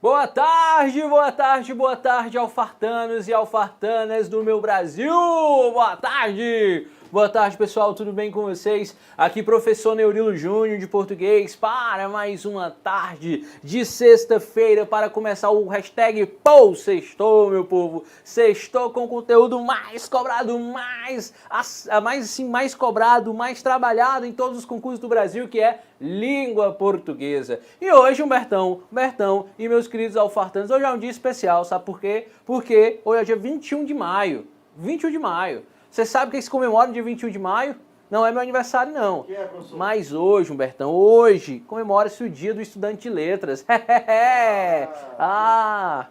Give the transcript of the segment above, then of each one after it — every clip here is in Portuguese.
Boa tarde, boa tarde, boa tarde, alfartanos e alfartanas do meu Brasil! Boa tarde! Boa tarde, pessoal, tudo bem com vocês? Aqui professor Neurilo Júnior de português para mais uma tarde de sexta-feira para começar o hashtag Pou Sextou, meu povo. Sextou com conteúdo mais cobrado, mais cobrado, mais trabalhado em todos os concursos do Brasil, que é língua portuguesa. E hoje, Bertão e meus queridos alfartanos, hoje é um dia especial, sabe por quê? Porque hoje é dia 21 de maio. 21 de maio. Você sabe o que se comemora no dia 21 de maio? Não é meu aniversário, não. Que é, professor? Mas hoje, Humbertão, hoje comemora-se o dia do estudante de letras.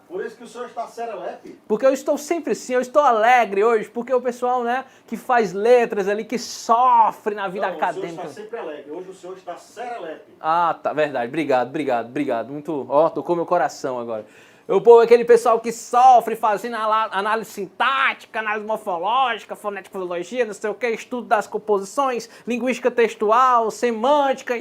Por isso que o senhor está serelepe? Porque eu estou sempre assim, eu estou alegre hoje, porque o pessoal, né, que faz letras ali, que sofre na vida acadêmica. O senhor está sempre alegre, hoje o senhor está serelepe. Ah, tá, verdade, obrigado. Muito, tocou meu coração agora. O povo, aquele pessoal que sofre fazendo análise sintática, análise morfológica, fonética-filologia, não sei o que, estudo das composições, linguística textual, semântica.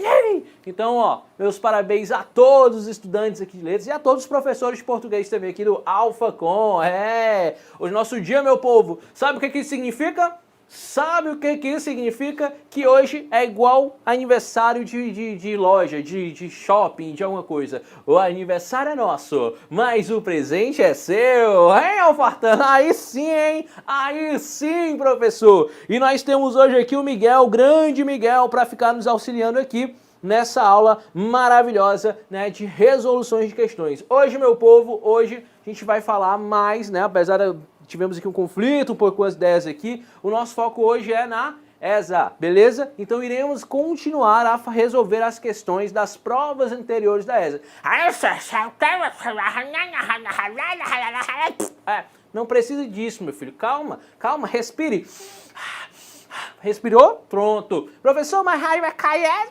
Então, meus parabéns a todos os estudantes aqui de letras e a todos os professores de português também aqui do AlphaCom. Hoje é nosso dia, meu povo. Sabe o que isso significa? Sabe o que isso significa? Que hoje é igual aniversário de loja, de shopping, de alguma coisa. O aniversário é nosso, mas o presente é seu. Hein, Alfartano? Aí sim, hein? Aí sim, professor. E nós temos hoje aqui o Miguel, o grande Miguel, para ficar nos auxiliando aqui nessa aula maravilhosa, né, de resoluções de questões. Hoje, meu povo, hoje a gente vai falar mais, né, apesar de tivemos aqui um conflito, um pouco com as ideias aqui. O nosso foco hoje é na ESA, beleza? Então iremos continuar a resolver as questões das provas anteriores da ESA. Não precisa disso, meu filho. Calma, respire. Respirou? Pronto. Professor, mas raiva cai é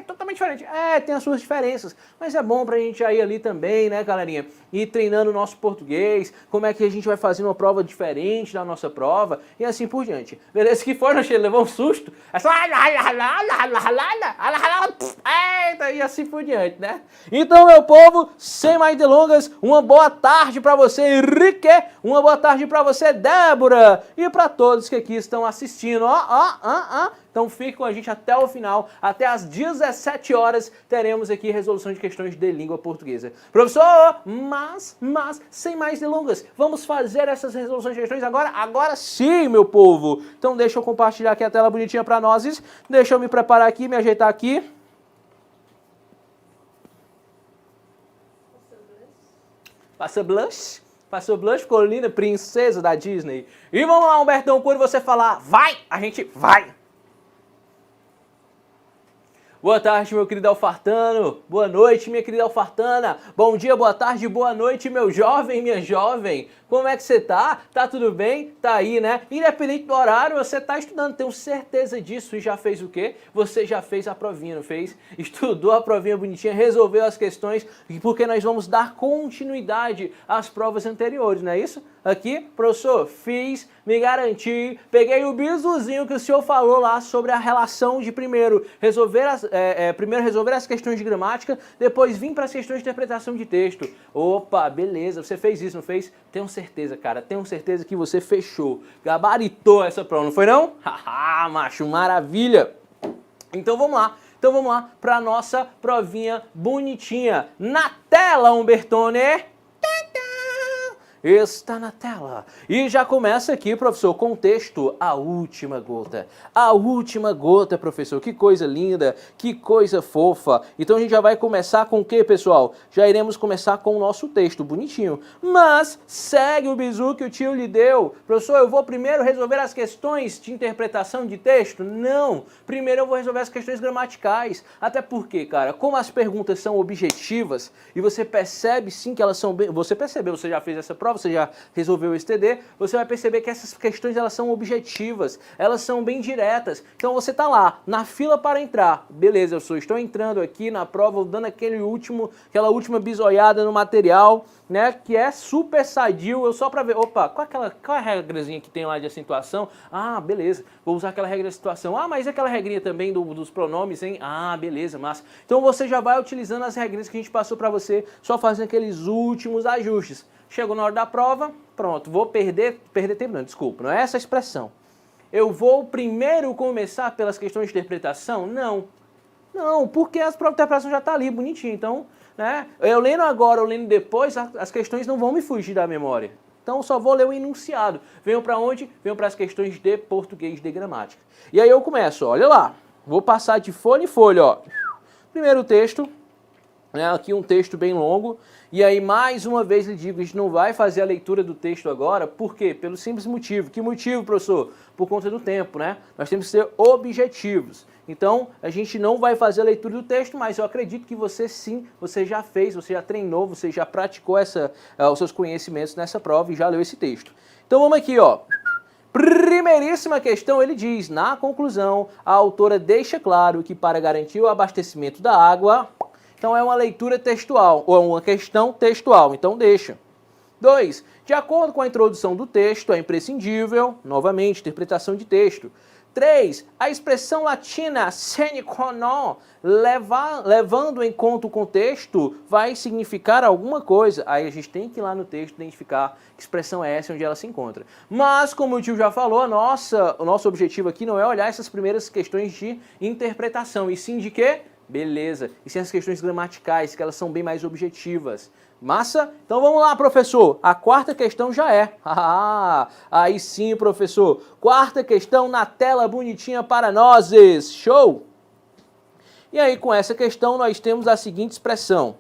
totalmente diferente. Tem as suas diferenças, mas é bom pra gente ir ali também, né, galerinha? Ir treinando o nosso português, como é que a gente vai fazer uma prova diferente da nossa prova e assim por diante. Beleza? Que foi, Noche? Levou um susto? E assim por diante, né? Então, meu povo, sem mais delongas, uma boa tarde pra você, Henrique, uma boa tarde pra você, Débora, e pra todos que aqui estão assistindo. Então fique com a gente até o final, até às 17 horas teremos aqui resolução de questões de língua portuguesa. Professor, mas, sem mais delongas, vamos fazer essas resoluções de questões agora? Agora sim, meu povo! Então deixa eu compartilhar aqui a tela bonitinha para nós, deixa eu me preparar aqui, me ajeitar aqui. Passa blush? Passou blush, ficou linda, princesa da Disney. E vamos lá, Humbertão, quando você falar vai, a gente vai. Boa tarde, meu querido alfartano. Boa noite, minha querida alfartana. Bom dia, boa tarde, boa noite, meu jovem, minha jovem. Como é que você tá? Tá tudo bem? Tá aí, né? Independente do horário, você tá estudando, tenho certeza disso. E já fez o quê? Você já fez a provinha, não fez? Estudou a provinha bonitinha, resolveu as questões, porque nós vamos dar continuidade às provas anteriores, não é isso? Aqui, professor, fiz, me garanti, peguei o bizuzinho que o senhor falou lá sobre a relação de primeiro resolver as questões de gramática, depois vim para as questões de interpretação de texto. Opa, beleza, você fez isso, não fez? Tenho certeza, cara, tenho certeza que você fechou, gabaritou essa prova, não foi não? Haha, macho, maravilha! Então vamos lá para a nossa provinha bonitinha. Na tela, Humbertone! Está na tela. E já começa aqui, professor, com o texto A Última Gota. A Última Gota, professor. Que coisa linda, que coisa fofa. Então a gente já vai começar com o que, pessoal? Já iremos começar com o nosso texto, bonitinho. Mas segue o bizu que o tio lhe deu. Professor, eu vou primeiro resolver as questões de interpretação de texto? Não. Primeiro eu vou resolver as questões gramaticais. Até porque, cara, como as perguntas são objetivas e você percebe sim que elas são bem... Você percebeu, você já fez essa prova? prova, você já resolveu esse TD, você vai perceber que essas questões elas são objetivas, elas são bem diretas. Então você tá lá, na fila para entrar, beleza, eu estou entrando aqui na prova, dando aquela última bisoiada no material, né, que é super sadio, eu só para ver, opa, qual é a regrazinha que tem lá de acentuação? Ah, beleza, vou usar aquela regra de acentuação. Ah, mas aquela regrinha também dos pronomes, hein? Ah, beleza, massa. Então você já vai utilizando as regrinhas que a gente passou para você, só fazendo aqueles últimos ajustes. Chegou na hora da prova, pronto, vou perder tempo não, desculpa, não é essa a expressão. Eu vou primeiro começar pelas questões de interpretação? Não, porque as provas de interpretação já tá ali, bonitinho, então, né, eu lendo agora ou lendo depois, as questões não vão me fugir da memória. Então, eu só vou ler o enunciado. Venho para onde? Venho para as questões de português de gramática. E aí eu começo, olha lá, vou passar de folha em folha, ó. Primeiro texto, né, aqui um texto bem longo, e aí mais uma vez lhe digo, a gente não vai fazer a leitura do texto agora, por quê? Pelo simples motivo. Que motivo, professor? Por conta do tempo, né? Nós temos que ser objetivos. Então, a gente não vai fazer a leitura do texto, mas eu acredito que você sim, você já fez, você já treinou, você já praticou os seus conhecimentos nessa prova e já leu esse texto. Então vamos aqui, ó. Primeiríssima questão, ele diz, na conclusão, a autora deixa claro que para garantir o abastecimento da água, então é uma leitura textual, ou uma questão textual, então deixa. 2. De acordo com a introdução do texto, é imprescindível, novamente, interpretação de texto. 3. A expressão latina sine qua non, levando em conta o contexto, vai significar alguma coisa. Aí a gente tem que ir lá no texto identificar que expressão é essa e onde ela se encontra. Mas, como o tio já falou, o nosso objetivo aqui não é olhar essas primeiras questões de interpretação, e sim de quê? Beleza. E sim as questões gramaticais, que elas são bem mais objetivas. Massa? Então vamos lá, professor. A quarta questão já é. Aí sim, professor. Quarta questão na tela bonitinha para nós. Show! E aí, com essa questão, nós temos a seguinte expressão.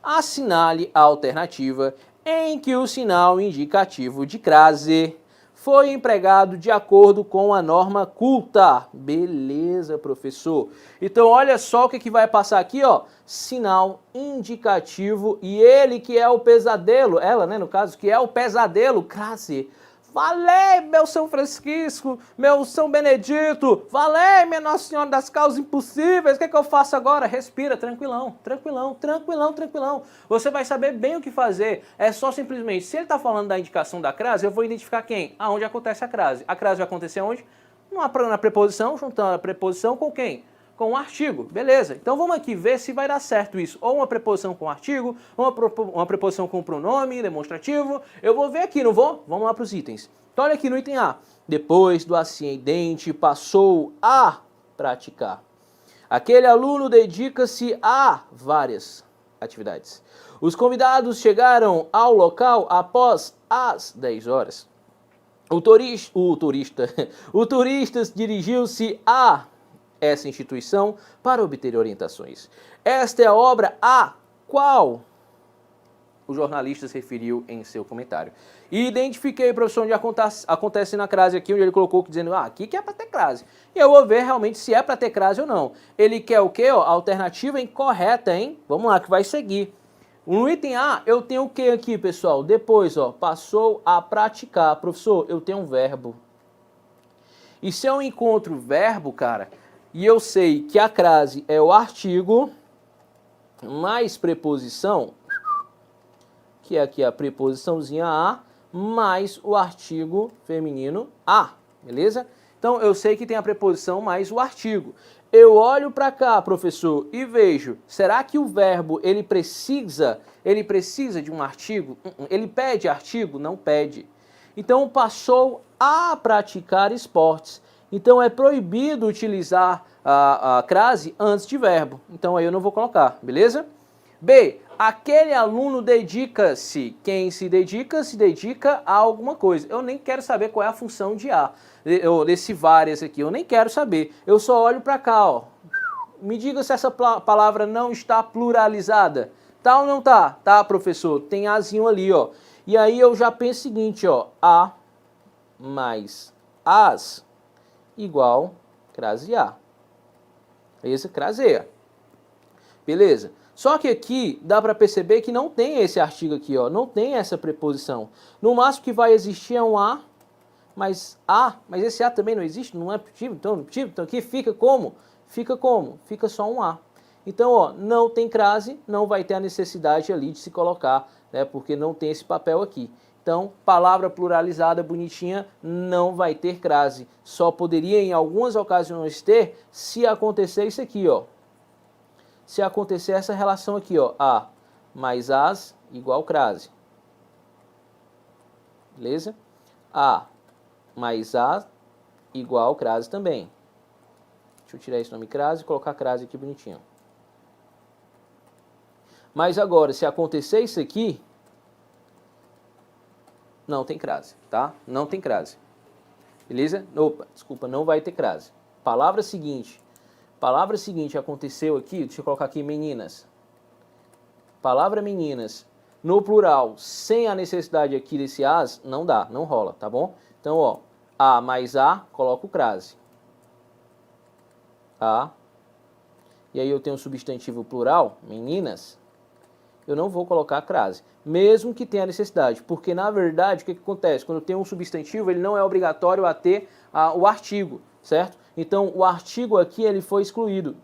Assinale a alternativa em que o sinal indicativo de crase foi empregado de acordo com a norma culta. Beleza, professor. Então, olha só o que vai passar aqui, ó. Sinal indicativo e ele que é o pesadelo, ela, né, no caso, que é o pesadelo, crase. Valei, meu São Francisco, meu São Benedito, valei, minha Nossa Senhora das Causas Impossíveis, o que eu faço agora? Respira, tranquilão, tranquilão, tranquilão, tranquilão. Você vai saber bem o que fazer, é só simplesmente, se ele está falando da indicação da crase, eu vou identificar quem? Aonde acontece a crase. A crase vai acontecer onde? Na preposição, juntando a preposição com quem? Com o artigo, beleza. Então vamos aqui ver se vai dar certo isso. Ou uma preposição com artigo, ou uma preposição com pronome demonstrativo. Eu vou ver aqui, não vou? Vamos lá para os itens. Então olha aqui no item A. Depois do ascendente passou a praticar. Aquele aluno dedica-se a várias atividades. Os convidados chegaram ao local após as 10 horas. O turista dirigiu-se a essa instituição para obter orientações. Esta é a obra a qual o jornalista se referiu em seu comentário. E identifiquei, professor, onde acontece na crase aqui, onde ele colocou dizendo, aqui que é para ter crase. E eu vou ver realmente se é para ter crase ou não. Ele quer o quê? Ó, alternativa incorreta, hein? Vamos lá, que vai seguir. No item A, eu tenho o que aqui, pessoal? Depois, ó, passou a praticar. Professor, eu tenho um verbo. E se eu encontro verbo, cara, e eu sei que a crase é o artigo mais preposição, que é aqui a preposiçãozinha a, mais o artigo feminino a, beleza? Então eu sei que tem a preposição mais o artigo. Eu olho para cá, professor, e vejo, será que o verbo ele precisa de um artigo? Ele pede artigo? Não pede. Então passou a praticar esportes. Então é proibido utilizar a crase antes de verbo. Então aí eu não vou colocar, beleza? B. Aquele aluno dedica-se. Quem se dedica a alguma coisa. Eu nem quero saber qual é a função de A. Desse várias aqui, eu nem quero saber. Eu só olho para cá, ó. Me diga se essa palavra não está pluralizada. Tá ou não tá? Tá, professor? Tem azinho ali, ó. E aí eu já penso o seguinte, ó. A mais as igual crase A. Beleza? Craseia. Beleza. Só que aqui dá para perceber que não tem esse artigo aqui, ó, não tem essa preposição. No máximo que vai existir é um mas esse A também não existe, não é positivo, então aqui fica como? Fica só um A. Então, ó, não tem crase, não vai ter a necessidade ali de se colocar, né, porque não tem esse papel aqui. Então, palavra pluralizada bonitinha não vai ter crase. Só poderia em algumas ocasiões ter se acontecer isso aqui, ó. Se acontecer essa relação aqui, ó, A mais as igual crase. Beleza? A mais A igual crase também. Deixa eu tirar esse nome crase e colocar crase aqui bonitinho. Mas agora, se acontecer isso aqui, não tem crase, tá? Não tem crase. Beleza? Opa, desculpa, não vai ter crase. Palavra seguinte aconteceu aqui, deixa eu colocar aqui meninas. Palavra meninas, no plural, sem a necessidade aqui desse as, não dá, não rola, tá bom? Então, ó, A mais A, coloco crase. A. E aí eu tenho um substantivo plural, meninas, eu não vou colocar crase, mesmo que tenha necessidade, porque na verdade o que acontece? Quando eu tenho um substantivo, ele não é obrigatório a ter o artigo, certo? Então o artigo aqui ele foi excluído.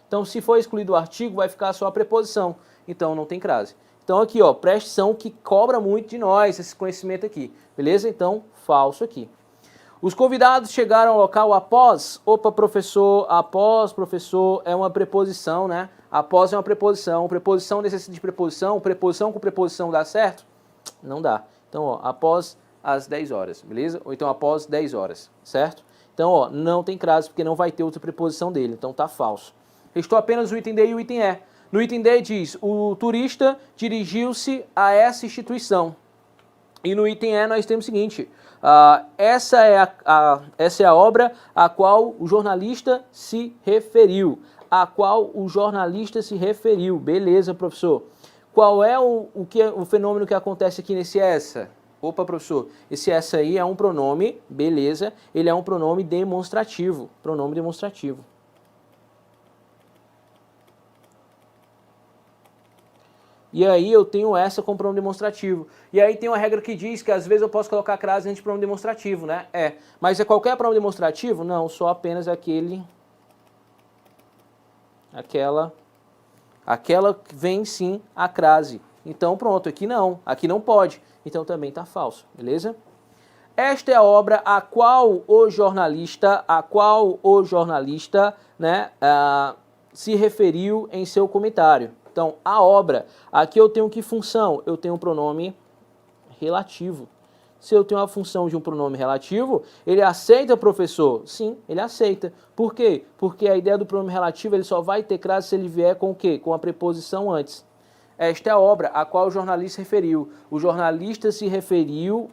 Então se for excluído o artigo, vai ficar só a preposição, então não tem crase. Então aqui, ó, preste atenção que cobra muito de nós esse conhecimento aqui, beleza? Então falso aqui. Os convidados chegaram ao local após, após, professor, é uma preposição, né? Após é uma preposição necessita de preposição com preposição dá certo? Não dá. Então, ó, após as 10 horas, beleza? Ou então após 10 horas, certo? Então, ó, não tem crase porque não vai ter outra preposição dele, então tá falso. Restou apenas o item D e o item E. No item D diz, o turista dirigiu-se a essa instituição. E no item E nós temos o seguinte, essa é a obra a qual o jornalista se referiu. Beleza, professor. Qual é o fenômeno que acontece aqui nesse essa? Opa, professor, esse essa aí é um pronome, beleza, ele é um pronome demonstrativo. E aí eu tenho essa como pronome demonstrativo. E aí tem uma regra que diz que às vezes eu posso colocar crase antes de pronome demonstrativo, né? Mas é qualquer pronome demonstrativo? Não, só apenas aquela que vem sim a crase. Então pronto, aqui não pode. Então também está falso, beleza? Esta é a obra a qual o jornalista, né, se referiu em seu comentário. Então, a obra, aqui eu tenho que função? Eu tenho um pronome relativo. Se eu tenho a função de um pronome relativo, ele aceita, professor? Sim, ele aceita. Por quê? Porque a ideia do pronome relativo ele só vai ter crase se ele vier com o quê? Com a preposição antes. Esta é a obra a qual o jornalista se referiu. O jornalista se referiu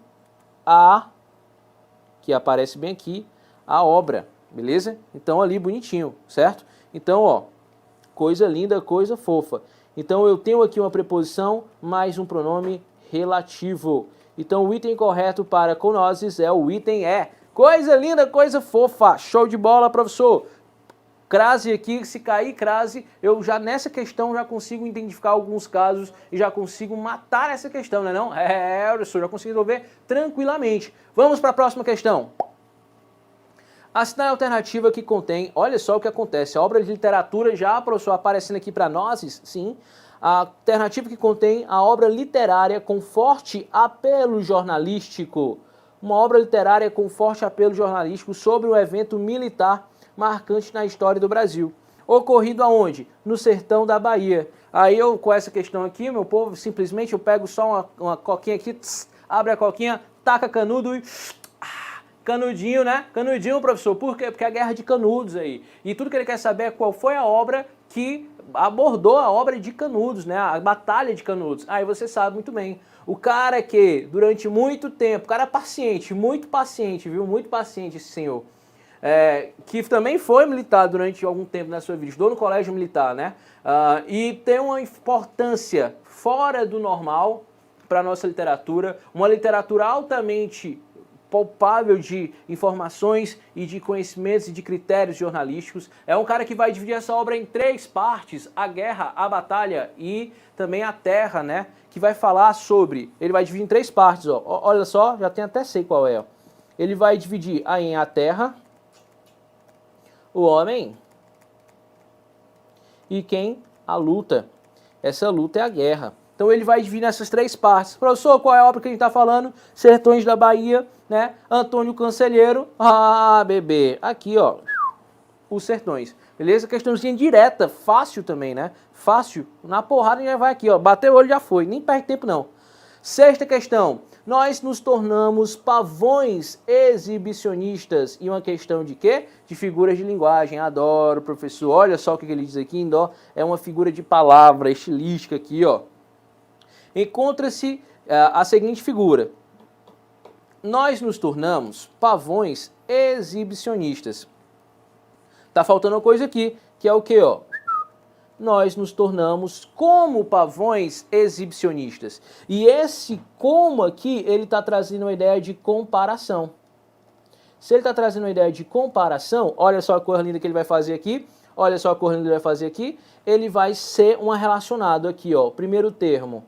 a, que aparece bem aqui, a obra, beleza? Então ali bonitinho, certo? Então, ó, coisa linda, coisa fofa. Então eu tenho aqui uma preposição mais um pronome relativo. Então o item correto para conoses é o item E. Coisa linda, coisa fofa. Show de bola, professor. Crase aqui, se cair crase, eu já nessa questão já consigo identificar alguns casos e já consigo matar essa questão, né não? Professor, já consigo resolver tranquilamente. Vamos para a próxima questão. Assinale a alternativa que contém, olha só o que acontece, a obra de literatura já, professor, aparecendo aqui para nós, sim, a alternativa que contém a obra literária com forte apelo jornalístico, uma obra literária com forte apelo jornalístico sobre um evento militar marcante na história do Brasil, ocorrido aonde? No sertão da Bahia. Aí eu, com essa questão aqui, meu povo, simplesmente eu pego só uma coquinha aqui, abre a coquinha, taca canudo e... Canudinho, né? Canudinho, professor. Por quê? Porque é a guerra de Canudos aí. E tudo que ele quer saber é qual foi a obra que abordou a obra de Canudos, né? A Batalha de Canudos. Aí você sabe muito bem. O cara que, durante muito tempo, o cara paciente, muito paciente, viu? Muito paciente esse senhor. Que também foi militar durante algum tempo na sua vida, estudou no colégio militar, né? E tem uma importância fora do normal para a nossa literatura, uma literatura altamente palpável de informações e de conhecimentos e de critérios jornalísticos. É um cara que vai dividir essa obra em 3 partes, a guerra, a batalha e também a terra, né? Que vai falar sobre, ele vai dividir em 3 partes, ó. Olha só, já tem até sei qual é, ó. Ele vai dividir aí em a terra, o homem e quem? A luta. Essa luta é a guerra. Então ele vai dividir nessas 3 partes. Professor, qual é a obra que a gente está falando? Sertões da Bahia, né? Antônio Cancelheiro. Ah, bebê. Aqui, ó. Os Sertões. Beleza? Questãozinha direta. Fácil também, né? Fácil. Na porrada já vai aqui, ó. Bateu o olho já foi. Nem perde tempo, não. 6ª questão. Nós nos tornamos pavões exibicionistas. E uma questão de quê? De figuras de linguagem. Adoro, professor. Olha só o que ele diz aqui. É uma figura de palavra estilística aqui, ó. Encontra-se a seguinte figura. Nós nos tornamos pavões exibicionistas. Tá faltando uma coisa aqui, que é o quê, ó? Nós nos tornamos como pavões exibicionistas. E esse como aqui, ele está trazendo uma ideia de comparação. Se ele está trazendo uma ideia de comparação, olha só a cor linda que ele vai fazer aqui. Olha só a cor linda que ele vai fazer aqui. Ele vai ser um relacionado aqui, ó. Primeiro termo.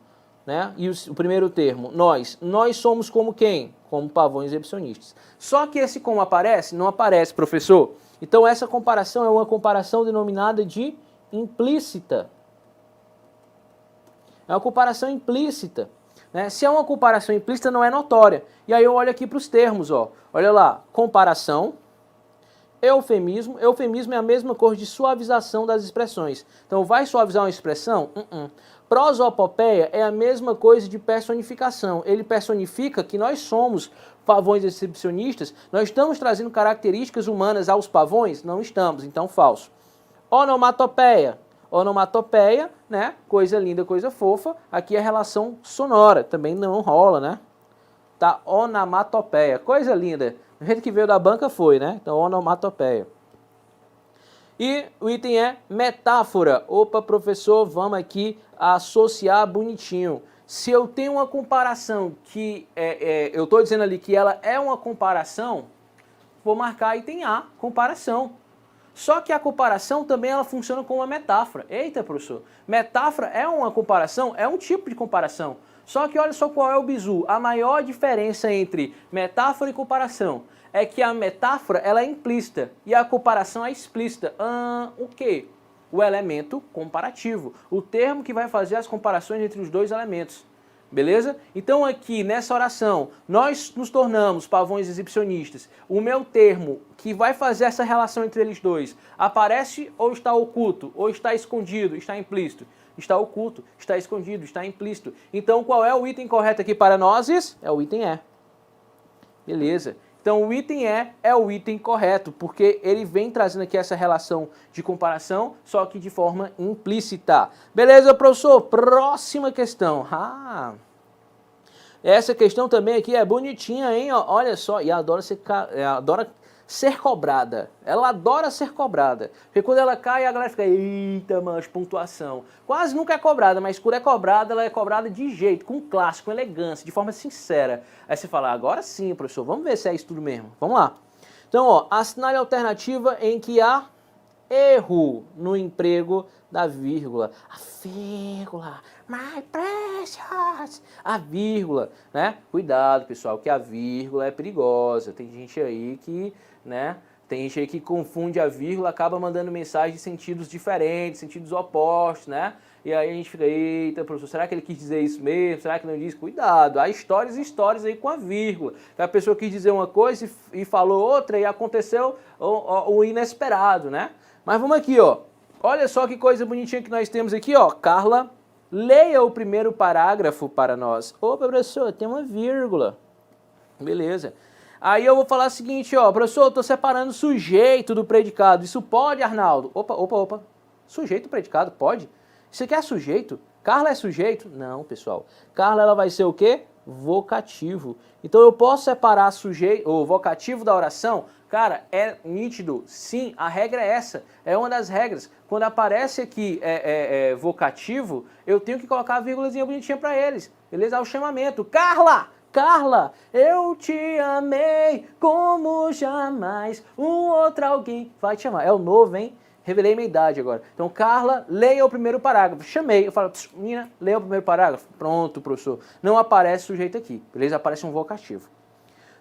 Né? E o primeiro termo, nós somos como quem? Como pavões exibicionistas. Só que esse como aparece? Não aparece, professor. Então essa comparação é uma comparação denominada de implícita. É uma comparação implícita. Né? Se é uma comparação implícita, não é notória. E aí eu olho aqui para os termos, ó. Olha lá, comparação, eufemismo. Eufemismo é a mesma coisa de suavização das expressões. Então vai suavizar uma expressão? Prosopopeia é a mesma coisa de personificação. Ele personifica que nós somos pavões exibicionistas. Nós estamos trazendo características humanas aos pavões? Não estamos, então falso. Onomatopeia. Onomatopeia, né? Coisa linda, coisa fofa. Aqui é relação sonora. Também não rola, né? Tá? Onomatopeia. Coisa linda. Do jeito que veio da banca foi, né? Então, onomatopeia. E o item é metáfora. Opa, professor, vamos aqui associar bonitinho. Se eu tenho uma comparação que eu estou dizendo ali que ela é uma comparação, vou marcar item A, comparação. Só que a comparação também ela funciona como uma metáfora. Eita, professor, metáfora é uma comparação? É um tipo de comparação. Só que olha só qual é o bizu. A maior diferença entre metáfora e comparação é que a metáfora ela é implícita e a comparação é explícita. O quê? O elemento comparativo. O termo que vai fazer as comparações entre os 2 elementos. Beleza? Então aqui nessa oração, nós nos tornamos pavões exibicionistas. O meu termo que vai fazer essa relação entre eles dois aparece ou está oculto? Ou está escondido? Está implícito? Está oculto, está escondido, está implícito. Então qual é o item correto aqui para nós? É o item E. Beleza. Então o item E é o item correto, porque ele vem trazendo aqui essa relação de comparação, só que de forma implícita. Beleza, professor? Próxima questão. Essa questão também aqui é bonitinha, hein? Olha só, e adora ser cobrada. Ela adora ser cobrada. Porque quando ela cai, a galera fica, eita, mas pontuação. Quase nunca é cobrada, mas quando é cobrada, ela é cobrada de jeito, com classe, com elegância, de forma sincera. Aí você fala, agora sim, professor, vamos ver se é isso tudo mesmo. Vamos lá. Então, ó, assinale a alternativa em que há erro no emprego da vírgula. A vírgula, my precious. A vírgula, né? Cuidado, pessoal, que a vírgula é perigosa. Tem gente aí que, né? Tem gente aí que confunde a vírgula, acaba mandando mensagem de sentidos diferentes, sentidos opostos, né? E aí a gente fica, eita, professor, será que ele quis dizer isso mesmo? Será que não disse? Cuidado, há histórias e histórias aí com a vírgula. A pessoa quis dizer uma coisa e falou outra e aconteceu o inesperado, né? Mas vamos aqui, ó. Olha só que coisa bonitinha que nós temos aqui, ó. Carla, leia o primeiro parágrafo para nós. Opa, professor, tem uma vírgula. Beleza. Aí eu vou falar o seguinte, ó. Professor, eu estou separando o sujeito do predicado. Isso pode, Arnaldo? Opa. Sujeito e predicado, pode? Isso aqui é sujeito? Carla é sujeito? Não, pessoal. Carla, ela vai ser o quê? Vocativo. Então eu posso separar o vocativo da oração? Cara, é nítido. Sim, a regra é essa. É uma das regras. Quando aparece aqui vocativo, eu tenho que colocar a vírgulazinha bonitinha para eles. Beleza? É o chamamento. Carla! Carla, eu te amei como jamais um outro alguém vai te amar. É o novo, hein? Revelei minha idade agora. Então, Carla, leia o primeiro parágrafo. Chamei, eu falo, menina, leia o primeiro parágrafo. Pronto, professor. Não aparece sujeito aqui, beleza? Aparece um vocativo.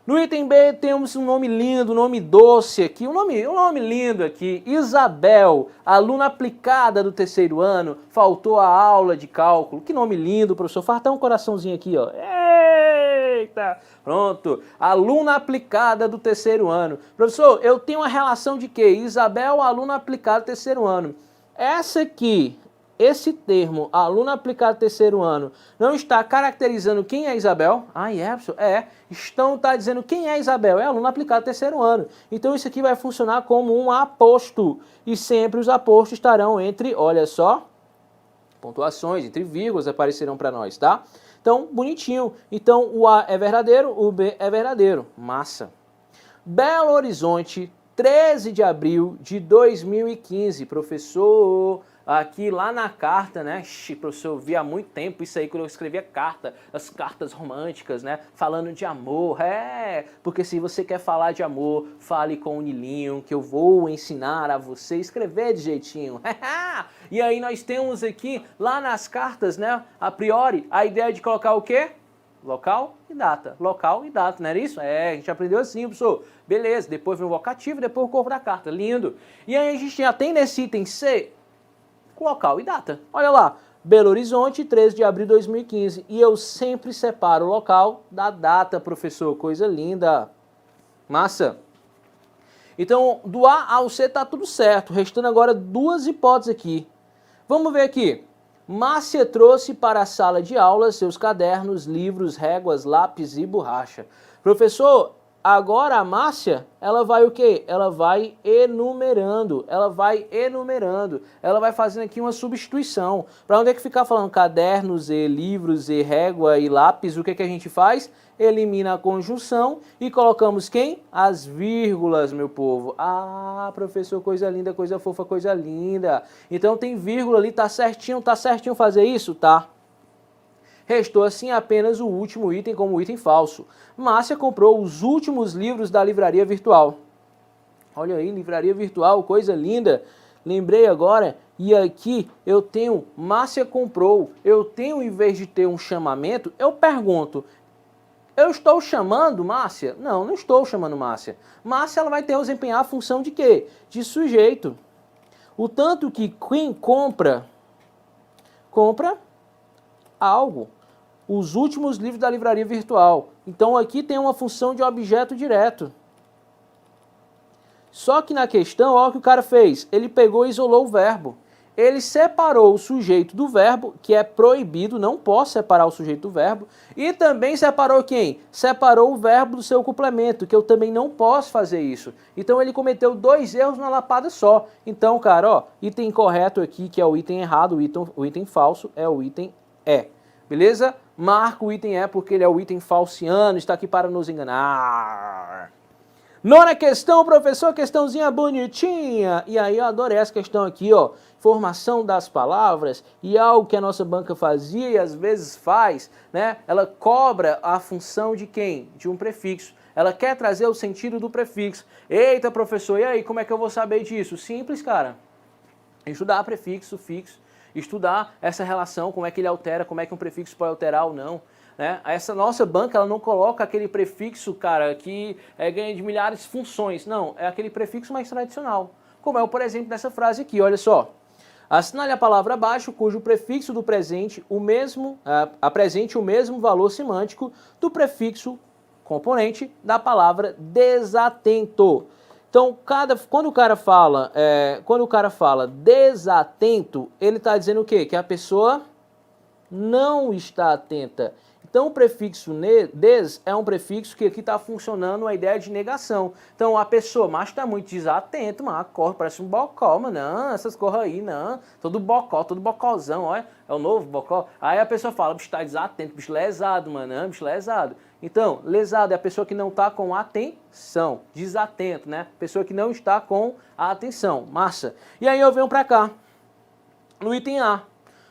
No item B temos um nome lindo, um nome doce aqui, um nome lindo aqui, Isabel, aluna aplicada do terceiro ano, faltou a aula de cálculo. Que nome lindo, professor. Faz até um coraçãozinho aqui, ó. Eita! Pronto. Aluna aplicada do terceiro ano. Professor, eu tenho uma relação de quê? Isabel, aluna aplicada do terceiro ano. Essa aqui, esse termo, aluna aplicada do terceiro ano, não está caracterizando quem é Isabel? Ah, é, professor? É. Está dizendo quem é Isabel? É aluna aplicada do terceiro ano. Então isso aqui vai funcionar como um aposto. E sempre os apostos estarão entre, olha só, pontuações, entre vírgulas aparecerão para nós, tá? Então, bonitinho. Então, o A é verdadeiro, o B é verdadeiro. Massa. Belo Horizonte, 13 de abril de 2015. Professor, aqui lá na carta, né? Professor, eu vi há muito tempo isso aí quando eu escrevia carta, as cartas românticas, né? Falando de amor. Porque se você quer falar de amor, fale com o Nilinho, que eu vou ensinar a você a escrever de jeitinho. E aí nós temos aqui, lá nas cartas, né? A priori, a ideia de colocar o quê? Local e data. Local e data, não era isso? É, a gente aprendeu assim, professor. Beleza, depois vem o vocativo, depois o corpo da carta. Lindo. E aí a gente já tem nesse item C, local e data. Olha lá, Belo Horizonte, 13 de abril de 2015. E eu sempre separo o local da data, professor. Coisa linda. Massa. Então, do A ao C tá tudo certo. Restando agora duas hipóteses aqui. Vamos ver aqui. Márcia trouxe para a sala de aula seus cadernos, livros, réguas, lápis e borracha. Professor, agora a Márcia, ela vai o quê? Ela vai enumerando, ela vai fazendo aqui uma substituição. Para onde é que ficar falando cadernos e livros e régua e lápis, o que que a gente faz? Elimina a conjunção e colocamos quem? As vírgulas, meu povo. Ah, professor, coisa linda, coisa fofa, coisa linda. Então tem vírgula ali, tá certinho fazer isso? Tá. Restou assim apenas o último item como item falso. Márcia comprou os últimos livros da livraria virtual. Olha aí, livraria virtual, coisa linda. Lembrei agora, e aqui eu tenho Márcia comprou. Eu tenho, em vez de ter um chamamento, eu pergunto, eu estou chamando Márcia? Não, não estou chamando Márcia. Márcia ela vai ter que desempenhar a função de quê? De sujeito. O tanto que quem compra algo. Os últimos livros da livraria virtual. Então aqui tem uma função de objeto direto. Só que na questão, olha o que o cara fez. Ele pegou e isolou o verbo. Ele separou o sujeito do verbo, que é proibido, não posso separar o sujeito do verbo. E também separou quem? Separou o verbo do seu complemento, que eu também não posso fazer isso. Então ele cometeu dois erros numa lapada só. Então, cara, ó, item correto aqui, que é o item errado, o item falso é o item E. Beleza? Marca o item E porque ele é o item falciano, está aqui para nos enganar. Nona questão, professor, questãozinha bonitinha. E aí eu adorei essa questão aqui, ó. Formação das palavras e algo que a nossa banca fazia e às vezes faz, né? Ela cobra a função de quem? De um prefixo. Ela quer trazer o sentido do prefixo. Eita, professor, e aí, como é que eu vou saber disso? Simples, cara. Estudar prefixo, sufixo, estudar essa relação, como é que ele altera, como é que um prefixo pode alterar ou não. Né? Essa nossa banca ela não coloca aquele prefixo, cara, que ganha de milhares de funções. Não, é aquele prefixo mais tradicional. Como é, por exemplo, nessa frase aqui, olha só. Assinale a palavra abaixo, cujo prefixo do presente apresente o mesmo valor semântico do prefixo componente da palavra desatento. Então, quando o cara fala desatento, ele está dizendo o quê? Que a pessoa não está atenta. Então, o prefixo des é um prefixo que aqui está funcionando a ideia de negação. Então, a pessoa, mas está muito desatento, mas corre, parece um bocó, mas não, essas corras aí, não. Todo bocó, todo bocózão, olha, é o novo bocó. Aí a pessoa fala, bicho, está desatento, bicho lesado, mano, não, bicho lesado. Então, lesado é a pessoa que não está com atenção, desatento, né? Pessoa que não está com a atenção, massa. E aí eu venho para cá, no item A.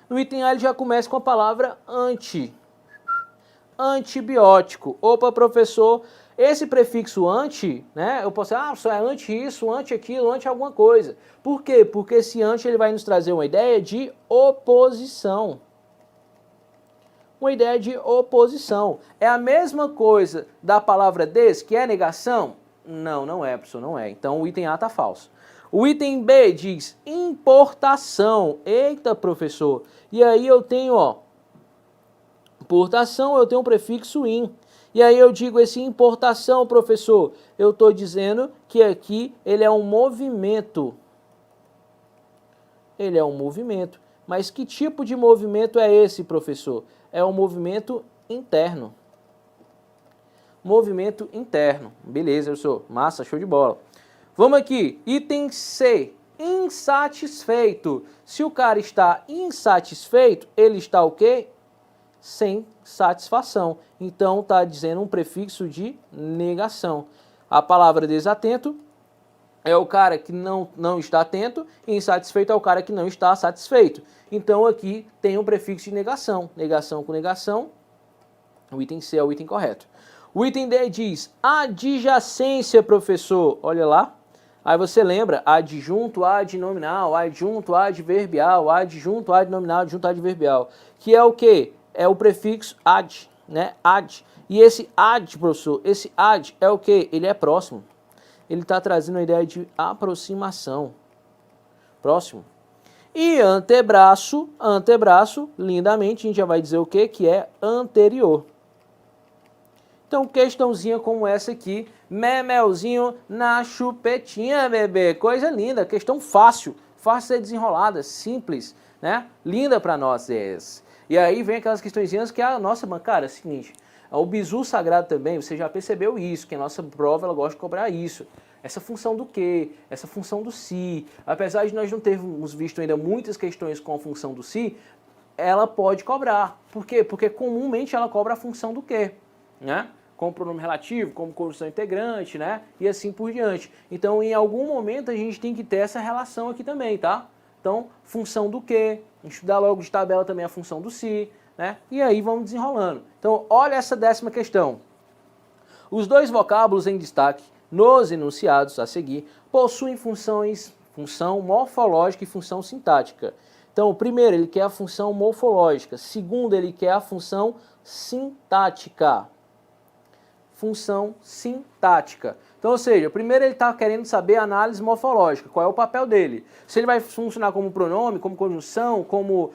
No item A ele já começa com a palavra ante. antibiótico. Opa, professor, esse prefixo anti, né? Eu posso dizer, só é anti isso, anti aquilo, anti alguma coisa. Por quê? Porque esse anti ele vai nos trazer uma ideia de oposição. Uma ideia de oposição. É a mesma coisa da palavra des, que é negação? Não, não é, professor, não é. Então o item A está falso. O item B diz importação. Eita, professor. E aí eu tenho, ó, importação, eu tenho um prefixo in. E aí eu digo esse importação, professor, eu estou dizendo que aqui ele é um movimento. Ele é um movimento. Mas que tipo de movimento é esse, professor? É um movimento interno. Movimento interno. Beleza, professor. Massa, show de bola. Vamos aqui. Item C. Insatisfeito. Se o cara está insatisfeito, ele está o quê? Sem satisfação. Então está dizendo um prefixo de negação. A palavra desatento é o cara que não está atento, e insatisfeito é o cara que não está satisfeito. Então aqui tem um prefixo de negação. Negação com negação, o item C é o item correto. O item D diz adjacência, professor. Olha lá. Aí você lembra adjunto, adnominal, adjunto, adverbial, adjunto, adnominal, adjunto, adverbial. Que é o quê? É o prefixo ad, né? Ad. E esse ad, professor, esse ad é o quê? Ele é próximo. Ele está trazendo a ideia de aproximação. Próximo. E antebraço, antebraço, lindamente, a gente já vai dizer o quê? Que é anterior. Então, questãozinha como essa aqui, memelzinho na chupetinha, bebê. Coisa linda, questão fácil, fácil de ser desenrolada, simples, né? Linda para nós essa. E aí vem aquelas questõezinhas que a nossa, cara, é o seguinte, o bizu sagrado também, você já percebeu isso, que a nossa prova ela gosta de cobrar isso. Essa função do que, essa função do se. Apesar de nós não termos visto ainda muitas questões com a função do se, ela pode cobrar. Por quê? Porque comumente ela cobra a função do que, né? Como pronome relativo, como conjunção integrante, né? E assim por diante. Então, em algum momento, a gente tem que ter essa relação aqui também, tá? Então, função do que, estudar logo de tabela também a função do se, né? E aí vamos desenrolando. Então, olha essa 10ª questão. Os dois vocábulos em destaque nos enunciados a seguir possuem função morfológica e função sintática. Então, o primeiro, ele quer a função morfológica. Segundo, ele quer a função sintática. Função sintática. Então, ou seja, primeiro ele está querendo saber a análise morfológica, qual é o papel dele. Se ele vai funcionar como pronome, como conjunção, como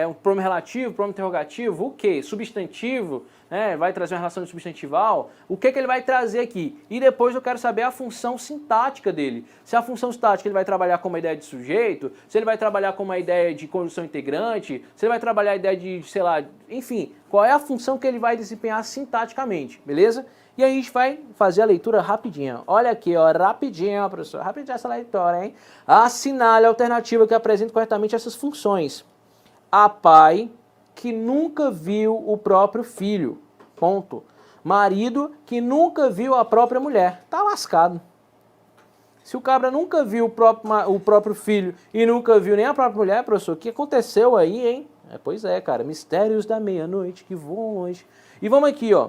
um pronome relativo, pronome interrogativo, o que? Substantivo, né? Vai trazer uma relação de substantival, o que ele vai trazer aqui? E depois eu quero saber a função sintática dele. Se a função sintática ele vai trabalhar com uma ideia de sujeito, se ele vai trabalhar com uma ideia de conjunção integrante, se ele vai trabalhar a ideia de, sei lá, enfim, qual é a função que ele vai desempenhar sintaticamente, beleza? E aí a gente vai fazer a leitura rapidinha. Olha aqui, ó, rapidinho, professor. Rapidinho essa leitura, hein? Assinale a alternativa que apresenta corretamente essas funções. A pai que nunca viu o próprio filho. Ponto. Marido que nunca viu a própria mulher. Tá lascado. Se o cabra nunca viu o próprio filho e nunca viu nem a própria mulher, professor, o que aconteceu aí, hein? Pois é, cara. Mistérios da meia-noite que voam longe. E vamos aqui, ó.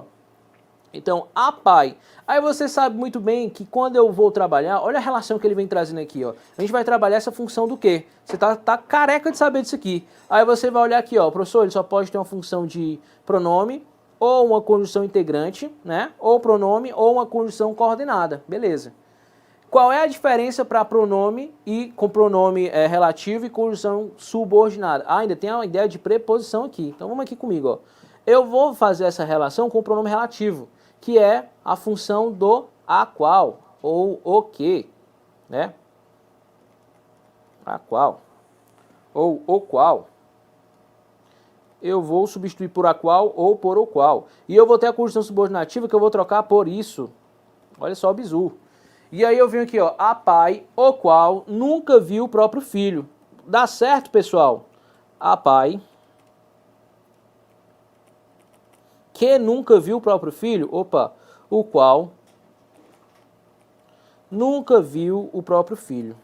Então, a pai. Aí você sabe muito bem que quando eu vou trabalhar, olha a relação que ele vem trazendo aqui, ó. A gente vai trabalhar essa função do quê? Você tá careca de saber disso aqui. Aí você vai olhar aqui, ó, professor, ele só pode ter uma função de pronome ou uma conjunção integrante, né? Ou pronome ou uma conjunção coordenada. Beleza. Qual é a diferença para pronome e com pronome relativo e conjunção subordinada? Ah, ainda tem a ideia de preposição aqui. Então vamos aqui comigo, ó. Eu vou fazer essa relação com o pronome relativo, que é a função do a qual, ou o que, né? A qual, ou o qual. Eu vou substituir por a qual ou por o qual. E eu vou ter a conjunção subordinativa que eu vou trocar por isso. Olha só o bizu. E aí eu venho aqui, ó, a pai, o qual nunca viu o próprio filho. Dá certo, pessoal? A pai que nunca viu o próprio filho, opa, o qual nunca viu o próprio filho.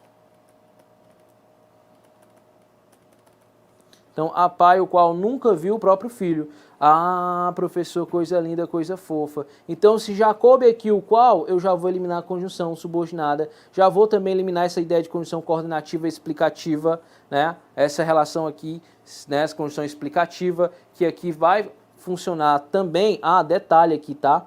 Então, a pai o qual nunca viu o próprio filho. Ah, professor, coisa linda, coisa fofa. Então, se já coube aqui o qual, eu já vou eliminar a conjunção subordinada. Já vou também eliminar essa ideia de conjunção coordenativa explicativa, né? Essa relação aqui, né? Essa conjunção explicativa, que aqui vai funcionar também. Ah, detalhe aqui, tá?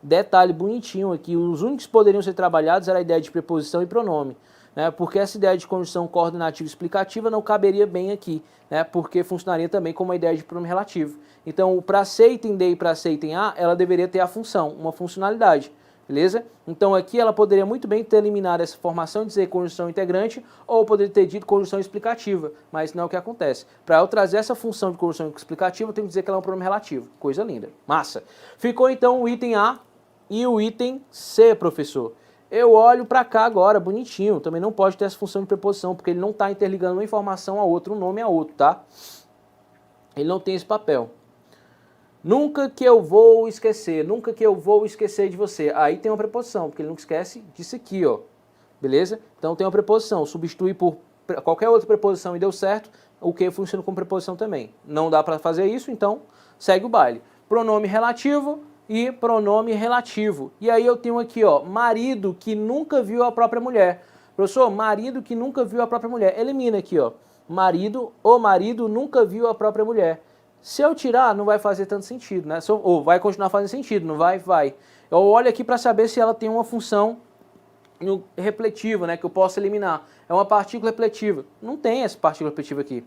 Detalhe bonitinho aqui. Os únicos que poderiam ser trabalhados era a ideia de preposição e pronome, né? Porque essa ideia de conjunção coordenativa explicativa não caberia bem aqui, né? Porque funcionaria também como uma ideia de pronome relativo. Então, para ser item D e para ser item A, ela deveria ter a função, uma funcionalidade, beleza? Então, aqui ela poderia muito bem ter eliminado essa formação e dizer conjunção integrante, ou poderia ter dito conjunção explicativa, mas não é o que acontece. Para eu trazer essa função de conjunção explicativa, eu tenho que dizer que ela é um pronome relativo. Coisa linda. Massa. Ficou, então, o item A e o item C, professor. Eu olho para cá agora, bonitinho. Também não pode ter essa função de preposição, porque ele não está interligando uma informação a outra, um nome a outro, tá? Ele não tem esse papel. Nunca que eu vou esquecer, nunca que eu vou esquecer de você. Aí tem uma preposição, porque ele não esquece disso aqui, ó. Beleza? Então tem uma preposição. Substitui por qualquer outra preposição e deu certo, o que funciona como preposição também. Não dá para fazer isso, então segue o baile. Pronome relativo e pronome relativo. E aí eu tenho aqui, ó, marido que nunca viu a própria mulher. Professor, marido que nunca viu a própria mulher. Elimina aqui, ó. Marido, o marido nunca viu a própria mulher. Se eu tirar, não vai fazer tanto sentido, né? Ou vai continuar fazendo sentido, não vai? Vai. Eu olho aqui para saber se ela tem uma função repletiva, né? Que eu posso eliminar. É uma partícula repletiva. Não tem essa partícula repletiva aqui.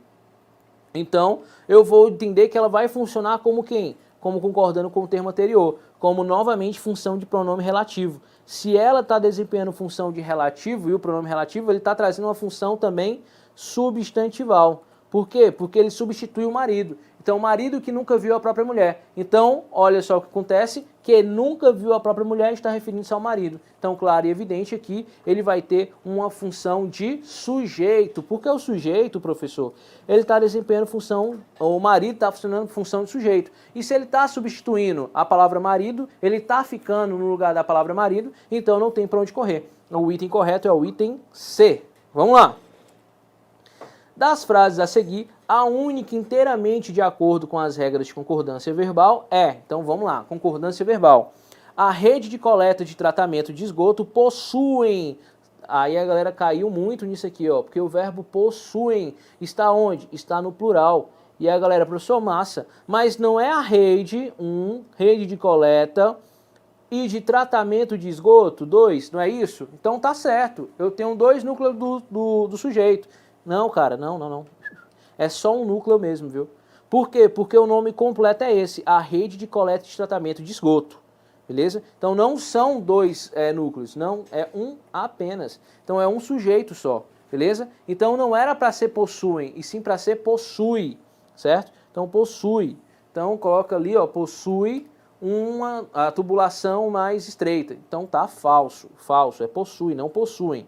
Então, eu vou entender que ela vai funcionar como quem? Como concordando com o termo anterior, como novamente função de pronome relativo. Se ela está desempenhando função de relativo, e o pronome relativo, ele está trazendo uma função também substantival. Por quê? Porque ele substitui o marido. Então, o marido que nunca viu a própria mulher. Então, olha só o que acontece, que nunca viu a própria mulher está referindo-se ao marido. Então, claro e evidente aqui, ele vai ter uma função de sujeito. Por que o sujeito, professor? Ele está desempenhando função, o marido está funcionando função de sujeito. E se ele está substituindo a palavra marido, ele está ficando no lugar da palavra marido, então não tem para onde correr. O item correto é o item C. Vamos lá. Das frases a seguir, a única inteiramente de acordo com as regras de concordância verbal é, então vamos lá, concordância verbal. A rede de coleta de tratamento de esgoto possuem, aí a galera caiu muito nisso aqui, ó, porque o verbo possuem está onde? Está no plural. E aí a galera, professor, massa, mas não é a rede, rede de coleta e de tratamento de esgoto, 2, não é isso? Então tá certo, eu tenho 2 núcleos do sujeito. Não, cara, não. É só um núcleo mesmo, viu? Por quê? Porque o nome completo é esse, a rede de coleta de tratamento de esgoto, beleza? Então não são 2 núcleos, não, é um apenas. Então é um sujeito só, beleza? Então não era para ser possuem, e sim para ser possui, certo? Então possui. Então coloca ali, ó, possui a tubulação mais estreita. Então tá falso, é possui, não possuem.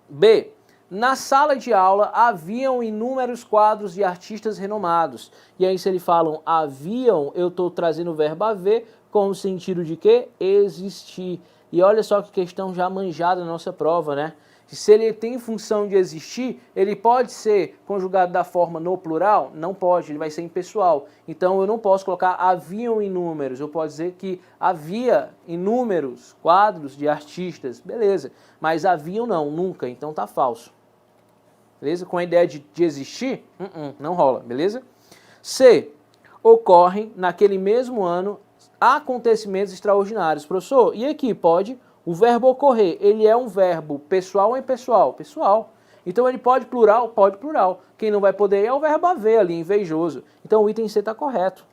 B. Na sala de aula haviam inúmeros quadros de artistas renomados. E aí se eles falam haviam, eu estou trazendo o verbo haver com o sentido de que? Existir. E olha só que questão já manjada na nossa prova, né? Se ele tem função de existir, ele pode ser conjugado da forma no plural? Não pode, ele vai ser impessoal. Então eu não posso colocar haviam inúmeros, eu posso dizer que havia inúmeros quadros de artistas, beleza. Mas haviam não, nunca, então tá falso. Beleza? Com a ideia de existir, não rola, beleza? C. Ocorrem naquele mesmo ano acontecimentos extraordinários. Professor, e aqui pode... O verbo ocorrer, ele é um verbo pessoal ou impessoal? Pessoal. Então ele pode plural? Pode plural. Quem não vai poder é o verbo haver ali, invejoso. Então o item C está correto.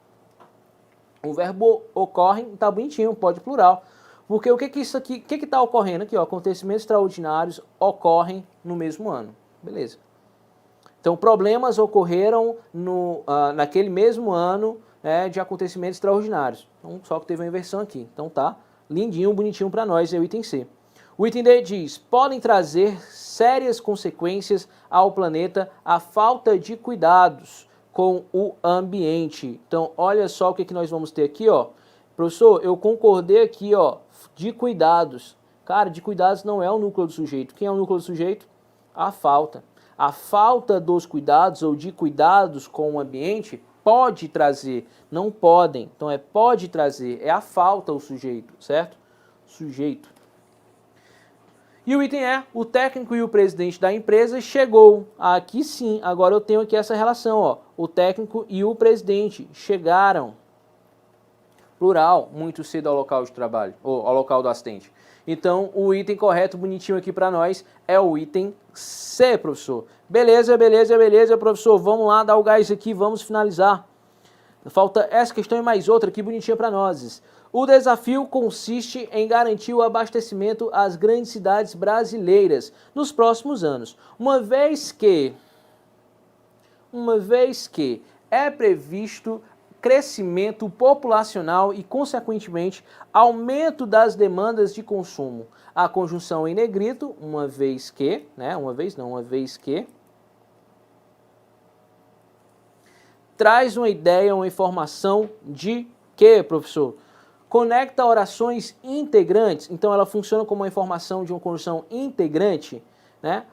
O verbo ocorre, está bonitinho, pode plural. Porque o que isso aqui, o que está ocorrendo aqui? Ó, acontecimentos extraordinários ocorrem no mesmo ano. Beleza. Então problemas ocorreram naquele mesmo ano de acontecimentos extraordinários. Então, só que teve uma inversão aqui. Então tá. Lindinho, bonitinho para nós, é o item C. O item D diz, podem trazer sérias consequências ao planeta a falta de cuidados com o ambiente. Então, olha só o que nós vamos ter aqui, ó. Professor, eu concordei aqui, ó, de cuidados. Cara, de cuidados não é o núcleo do sujeito. Quem é o núcleo do sujeito? A falta. A falta dos cuidados ou de cuidados com o ambiente pode trazer, não podem. Então pode trazer, é a falta o sujeito, certo? Sujeito. E o item é, o técnico e o presidente da empresa chegou. Aqui sim, agora eu tenho aqui essa relação, ó. O técnico e o presidente chegaram. Plural, muito cedo ao local de trabalho, ou ao local do acidente. Então, o item correto, bonitinho aqui para nós, é o item C, professor. Beleza, beleza, beleza, professor. Vamos lá, dar o gás aqui, vamos finalizar. Falta essa questão e mais outra aqui, bonitinha para nós. O desafio consiste em garantir o abastecimento às grandes cidades brasileiras nos próximos anos, uma vez que é previsto crescimento populacional e, consequentemente, aumento das demandas de consumo. A conjunção em negrito, uma vez que, traz uma ideia, uma informação de que, professor? Conecta orações integrantes, então ela funciona como uma informação de uma conjunção integrante, né?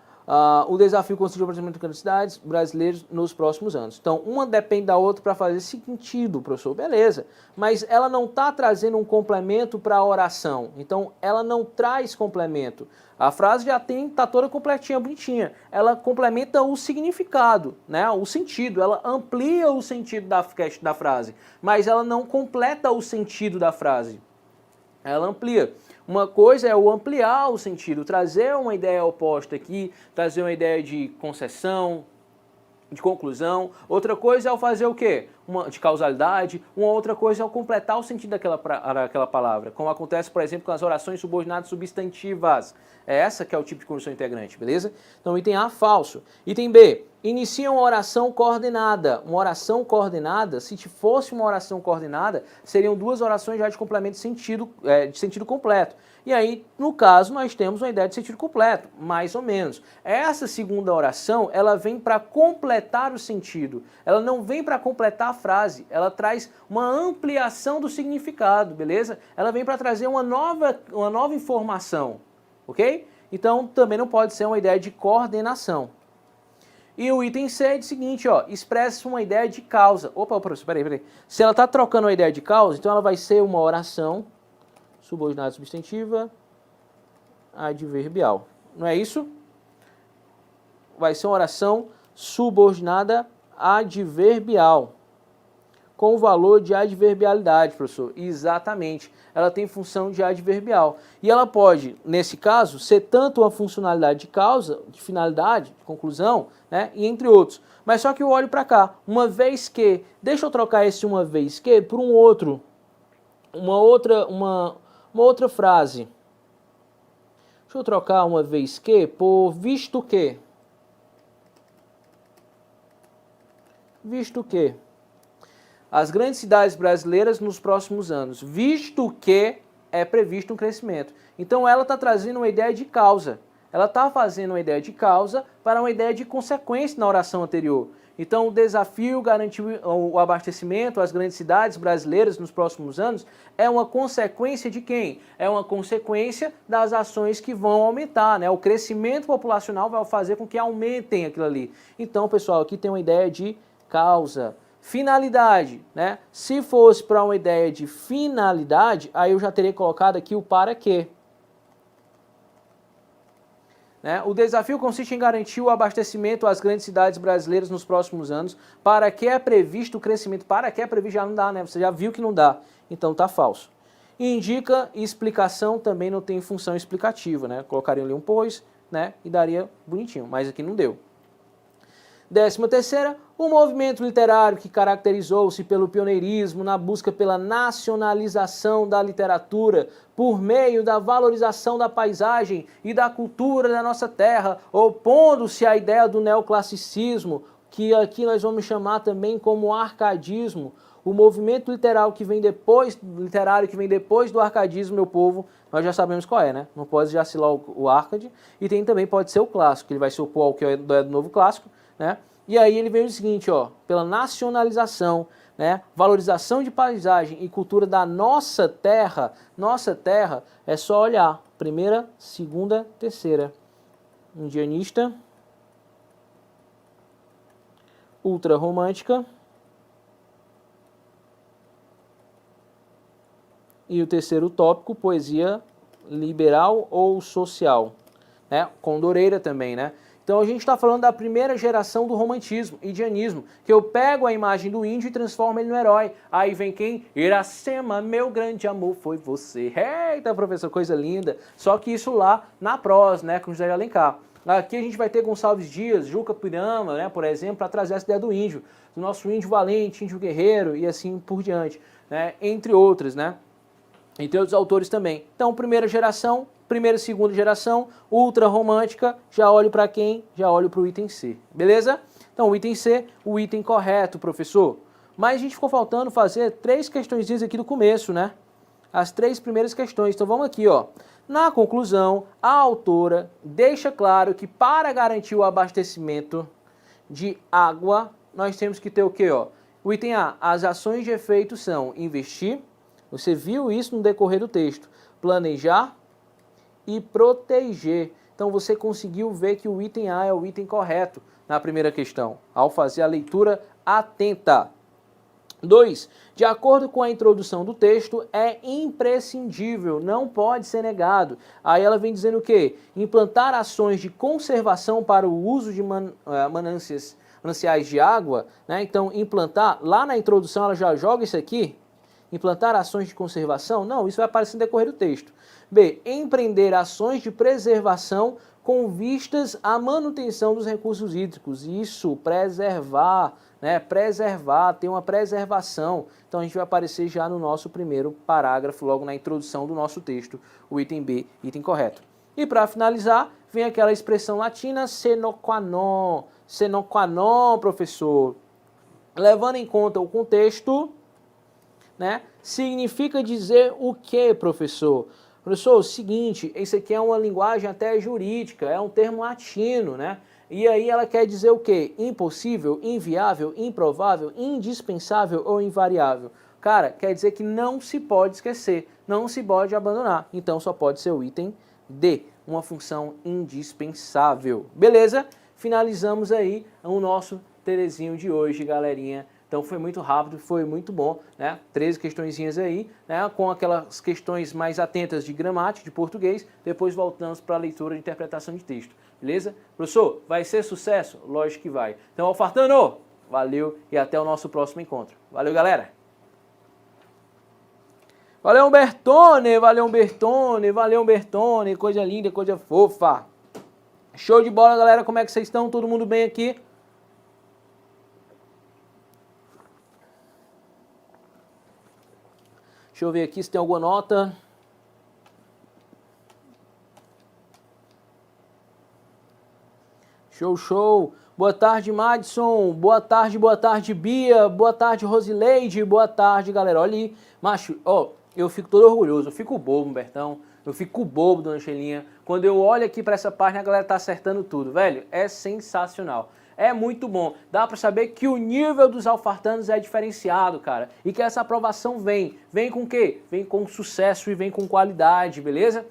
O desafio consiste no aparecimento de cidades brasileiras nos próximos anos. Então, uma depende da outra para fazer sentido, professor. Beleza, mas ela não está trazendo um complemento para a oração. Então, ela não traz complemento. A frase já está toda completinha, bonitinha. Ela complementa o significado, né? O sentido. Ela amplia o sentido da frase, mas ela não completa o sentido da frase. Ela amplia. Uma coisa é o ampliar o sentido, trazer uma ideia oposta aqui, trazer uma ideia de concessão, de conclusão. Outra coisa é o fazer o quê? De causalidade. Uma outra coisa é o completar o sentido daquela palavra, como acontece, por exemplo, com as orações subordinadas substantivas. É essa que é o tipo de conjunção integrante, beleza? Então, item A, falso. Item B, inicia uma oração coordenada. Uma oração coordenada, se fosse uma oração coordenada, seriam duas orações já de complemento de sentido completo. E aí, no caso, nós temos uma ideia de sentido completo, mais ou menos. Essa segunda oração, ela vem para completar o sentido. Ela não vem para completar a frase, ela traz uma ampliação do significado, beleza? Ela vem para trazer uma nova informação, ok? Então, também não pode ser uma ideia de coordenação. E o item C é o seguinte, ó, expressa uma ideia de causa. Opa, professor, peraí. Se ela está trocando uma ideia de causa, então ela vai ser uma oração subordinada substantiva adverbial. Não é isso? Vai ser uma oração subordinada adverbial, com o valor de adverbialidade, professor. Exatamente. Ela tem função de adverbial. E ela pode, nesse caso, ser tanto uma funcionalidade de causa, de finalidade, de conclusão, né, e entre outros. Mas só que eu olho para cá, uma vez que, deixa eu trocar esse uma vez que por uma outra frase. Deixa eu trocar uma vez que por visto que. Visto que. As grandes cidades brasileiras nos próximos anos, visto que é previsto um crescimento. Então ela está trazendo uma ideia de causa. Ela está fazendo uma ideia de causa para uma ideia de consequência na oração anterior. Então o desafio garantir o abastecimento às grandes cidades brasileiras nos próximos anos é uma consequência de quem? É uma consequência das ações que vão aumentar, né? O crescimento populacional vai fazer com que aumentem aquilo ali. Então, pessoal, aqui tem uma ideia de causa. Finalidade, né? Se fosse para uma ideia de finalidade, aí eu já teria colocado aqui o para quê. Né? O desafio consiste em garantir o abastecimento às grandes cidades brasileiras nos próximos anos. Para que é previsto o crescimento? Para que é previsto já não dá, né? Você já viu que não dá. Então tá falso. Indica explicação, também não tem função explicativa, né? Colocaria ali um pois, né? E daria bonitinho, mas aqui não deu. 13ª, o movimento literário que caracterizou-se pelo pioneirismo na busca pela nacionalização da literatura por meio da valorização da paisagem e da cultura da nossa terra, opondo-se à ideia do neoclassicismo, que aqui nós vamos chamar também como arcadismo. O movimento literário que vem depois do arcadismo, meu povo, nós já sabemos qual é, né? Não pode já ser o arcade, e também pode ser o clássico, que ele vai se opor ao que é do novo clássico, né? E aí ele vem o seguinte, ó, pela nacionalização, né, valorização de paisagem e cultura da nossa terra é só olhar, primeira, segunda, terceira. Indianista, ultrarromântica. E o terceiro tópico, poesia liberal ou social, né? Condoreira também, né? Então a gente está falando da primeira geração do romantismo, indianismo, que eu pego a imagem do índio e transformo ele no herói. Aí vem quem? Iracema, meu grande amor foi você. Eita, professor, coisa linda. Só que isso lá na prosa, né, com José de Alencar. Aqui a gente vai ter Gonçalves Dias, Juca Pirama, né, por exemplo, para trazer essa ideia do índio, do nosso índio valente, índio guerreiro e assim por diante, né, entre outros, né? Entre outros autores também. Então, primeira e segunda geração, ultra romântica, já olho para quem? Já olho para o item C, beleza? Então, o item C, o item correto, professor. Mas a gente ficou faltando fazer 3 questõezinhas aqui do começo, né? As 3 primeiras questões. Então, vamos aqui, ó. Na conclusão, a autora deixa claro que para garantir o abastecimento de água, nós temos que ter o quê, ó? O item A, as ações de efeito são investir. Você viu isso no decorrer do texto. Planejar e proteger. Então você conseguiu ver que o item A é o item correto na primeira questão, ao fazer a leitura atenta. 2. De acordo com a introdução do texto, é imprescindível, não pode ser negado. Aí ela vem dizendo o quê? Implantar ações de conservação para o uso de mananciais de água, né? Então implantar, lá na introdução ela já joga isso aqui. Implantar ações de conservação? Não, isso vai aparecer no decorrer do texto. B. Empreender ações de preservação com vistas à manutenção dos recursos hídricos. Isso, preservar, né? Preservar, ter uma preservação. Então a gente vai aparecer já no nosso primeiro parágrafo, logo na introdução do nosso texto, o item B, item correto. E para finalizar, vem aquela expressão latina, sine qua non. Sine qua non, professor. Levando em conta o contexto, né? Significa dizer o que, professor? Professor, o seguinte, isso aqui é uma linguagem até jurídica, é um termo latino, né? E aí ela quer dizer o quê? Impossível, inviável, improvável, indispensável ou invariável? Cara, quer dizer que não se pode esquecer, não se pode abandonar. Então só pode ser o item D, uma função indispensável. Beleza? Finalizamos aí o nosso Terezinho de hoje, galerinha. Então foi muito rápido, foi muito bom, né? 13 questõezinhas aí, né? Com aquelas questões mais atentas de gramática, de português, depois voltamos para a leitura e interpretação de texto, beleza? Professor, vai ser sucesso? Lógico que vai. Então, Alfartano, valeu e até o nosso próximo encontro. Valeu, galera! Valeu, Humbertone, valeu, Humbertone, valeu, Humbertone, coisa linda, coisa fofa. Show de bola, galera, como é que vocês estão? Todo mundo bem aqui? Deixa eu ver aqui se tem alguma nota. Show, show. Boa tarde, Madison. Boa tarde, Bia. Boa tarde, Rosileide. Boa tarde, galera. Olha aí, macho, ó, eu fico todo orgulhoso. Eu fico bobo, Bertão. Eu fico bobo, dona Shelinha. Quando eu olho aqui para essa página, a galera tá acertando tudo, velho. É sensacional. É muito bom. Dá para saber que o nível dos alfartanos é diferenciado, cara. E que essa aprovação vem. Vem com o quê? Vem com sucesso e vem com qualidade, beleza?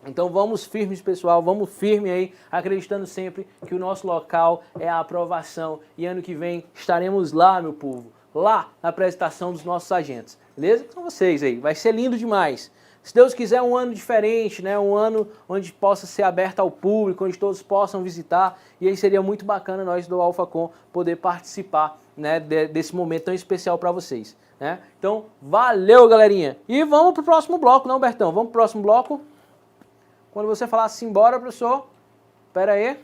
Então vamos firmes, pessoal. Vamos firme aí, acreditando sempre que o nosso local é a aprovação. E ano que vem estaremos lá, meu povo. Lá na apresentação dos nossos agentes. Beleza? São vocês aí. Vai ser lindo demais. Se Deus quiser, um ano diferente, né? Um ano onde possa ser aberto ao público, onde todos possam visitar. E aí seria muito bacana nós do AlphaCon poder participar, né, desse momento tão especial para vocês, né? Então, valeu, galerinha! E vamos pro próximo bloco, não, Bertão? Vamos pro próximo bloco? Quando você falar assim, bora, professor. Pera aí.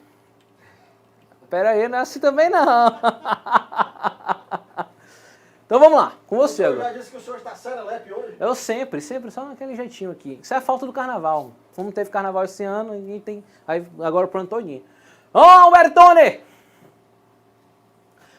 Pera aí, não é assim também não. Então vamos lá, com você agora. Eu já disse que o senhor está serelepe hoje. Eu sempre, só naquele jeitinho aqui. Isso é falta do carnaval. Como teve carnaval esse ano, ninguém tem. Aí agora pronto todinho. Ô, Bertone!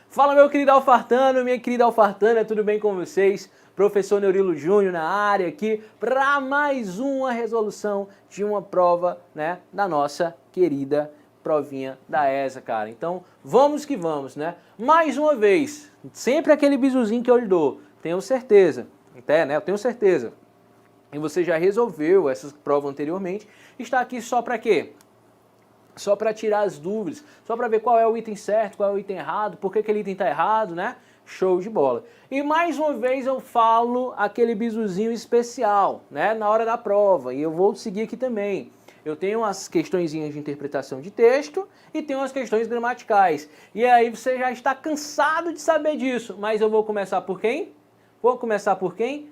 Fala, meu querido Alfartano, minha querida Alfartana, tudo bem com vocês? Professor Neurilo Júnior na área aqui para mais uma resolução de uma prova, né, da nossa querida provinha da ESA, cara. Então, vamos que vamos, né? Mais uma vez, sempre aquele bisuzinho que eu lhe dou. Tenho certeza, até, né? Eu tenho certeza. E você já resolveu essa prova anteriormente. Está aqui só para quê? só para tirar as dúvidas, só para ver qual é o item certo, qual é o item errado, por que aquele item está errado, né? Show de bola. E mais uma vez eu falo aquele bisuzinho especial, né? Na hora da prova, e eu vou seguir aqui também. Eu tenho as questõezinhas de interpretação de texto e tenho as questões gramaticais. E aí você já está cansado de saber disso, mas eu vou começar por quem? Vou começar por quem?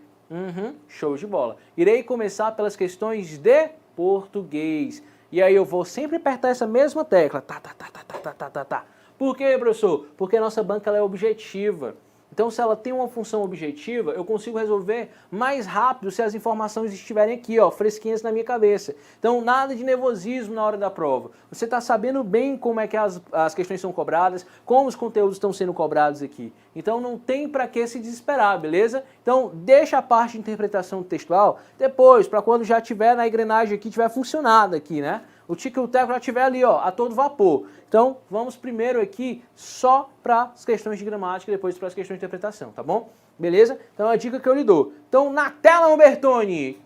Show de bola. Irei começar pelas questões de português. E aí eu vou sempre apertar essa mesma tecla. Tá. Por quê, professor? Porque a nossa banca ela é objetiva. Então, se ela tem uma função objetiva, eu consigo resolver mais rápido se as informações estiverem aqui, ó, fresquinhas na minha cabeça. Então, nada de nervosismo na hora da prova. Você está sabendo bem como é que as questões são cobradas, como os conteúdos estão sendo cobrados aqui. Então, não tem para que se desesperar, beleza? Então, deixa a parte de interpretação textual depois, para quando já tiver na engrenagem aqui, tiver funcionado aqui, né? O tique e o teco já estiver ali, ó, a todo vapor. Então, vamos primeiro aqui só para as questões de gramática e depois para as questões de interpretação, tá bom? Beleza? Então, é a dica que eu lhe dou. Então, na tela, Humbertone!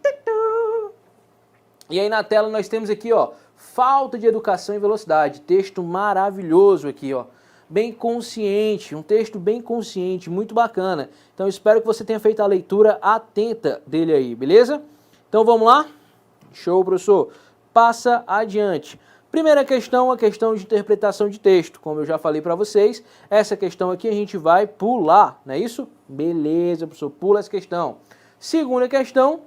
E aí, na tela, nós temos aqui, ó, falta de educação e velocidade. Texto maravilhoso aqui, ó. Bem consciente, um texto bem consciente, muito bacana. Então, espero que você tenha feito a leitura atenta dele aí, beleza? Então, vamos lá? Show, professor! Passa adiante. Primeira questão, a questão de interpretação de texto. Como eu já falei para vocês, essa questão aqui a gente vai pular, não é isso? Beleza, professor, pula essa questão. Segunda questão,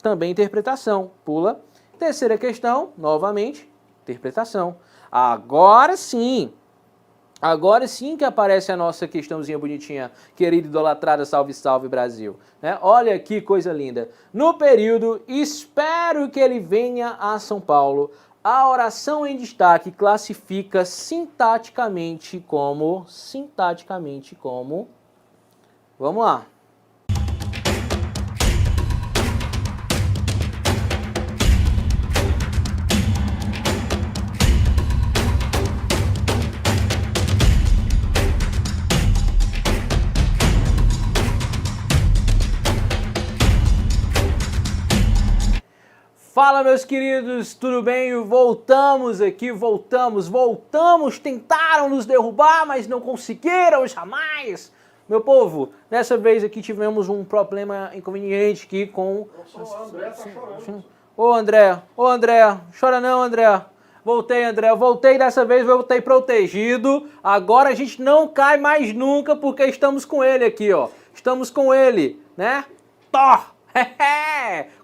também interpretação, pula. Terceira questão, novamente, interpretação. Agora sim que aparece a nossa questãozinha bonitinha, querida idolatrada, salve, salve Brasil. Né? Olha que coisa linda. No período, espero que ele venha a São Paulo, a oração em destaque classifica sintaticamente como... Vamos lá. Fala, meus queridos, tudo bem? Voltamos aqui, voltamos, tentaram nos derrubar, mas não conseguiram jamais. Meu povo, dessa vez aqui tivemos um problema inconveniente aqui com... O André tá chorando. Ô André, chora não, André. Voltei, André, voltei dessa vez, voltei protegido. Agora a gente não cai mais nunca porque estamos com ele aqui, ó. Estamos com ele, né? Thor,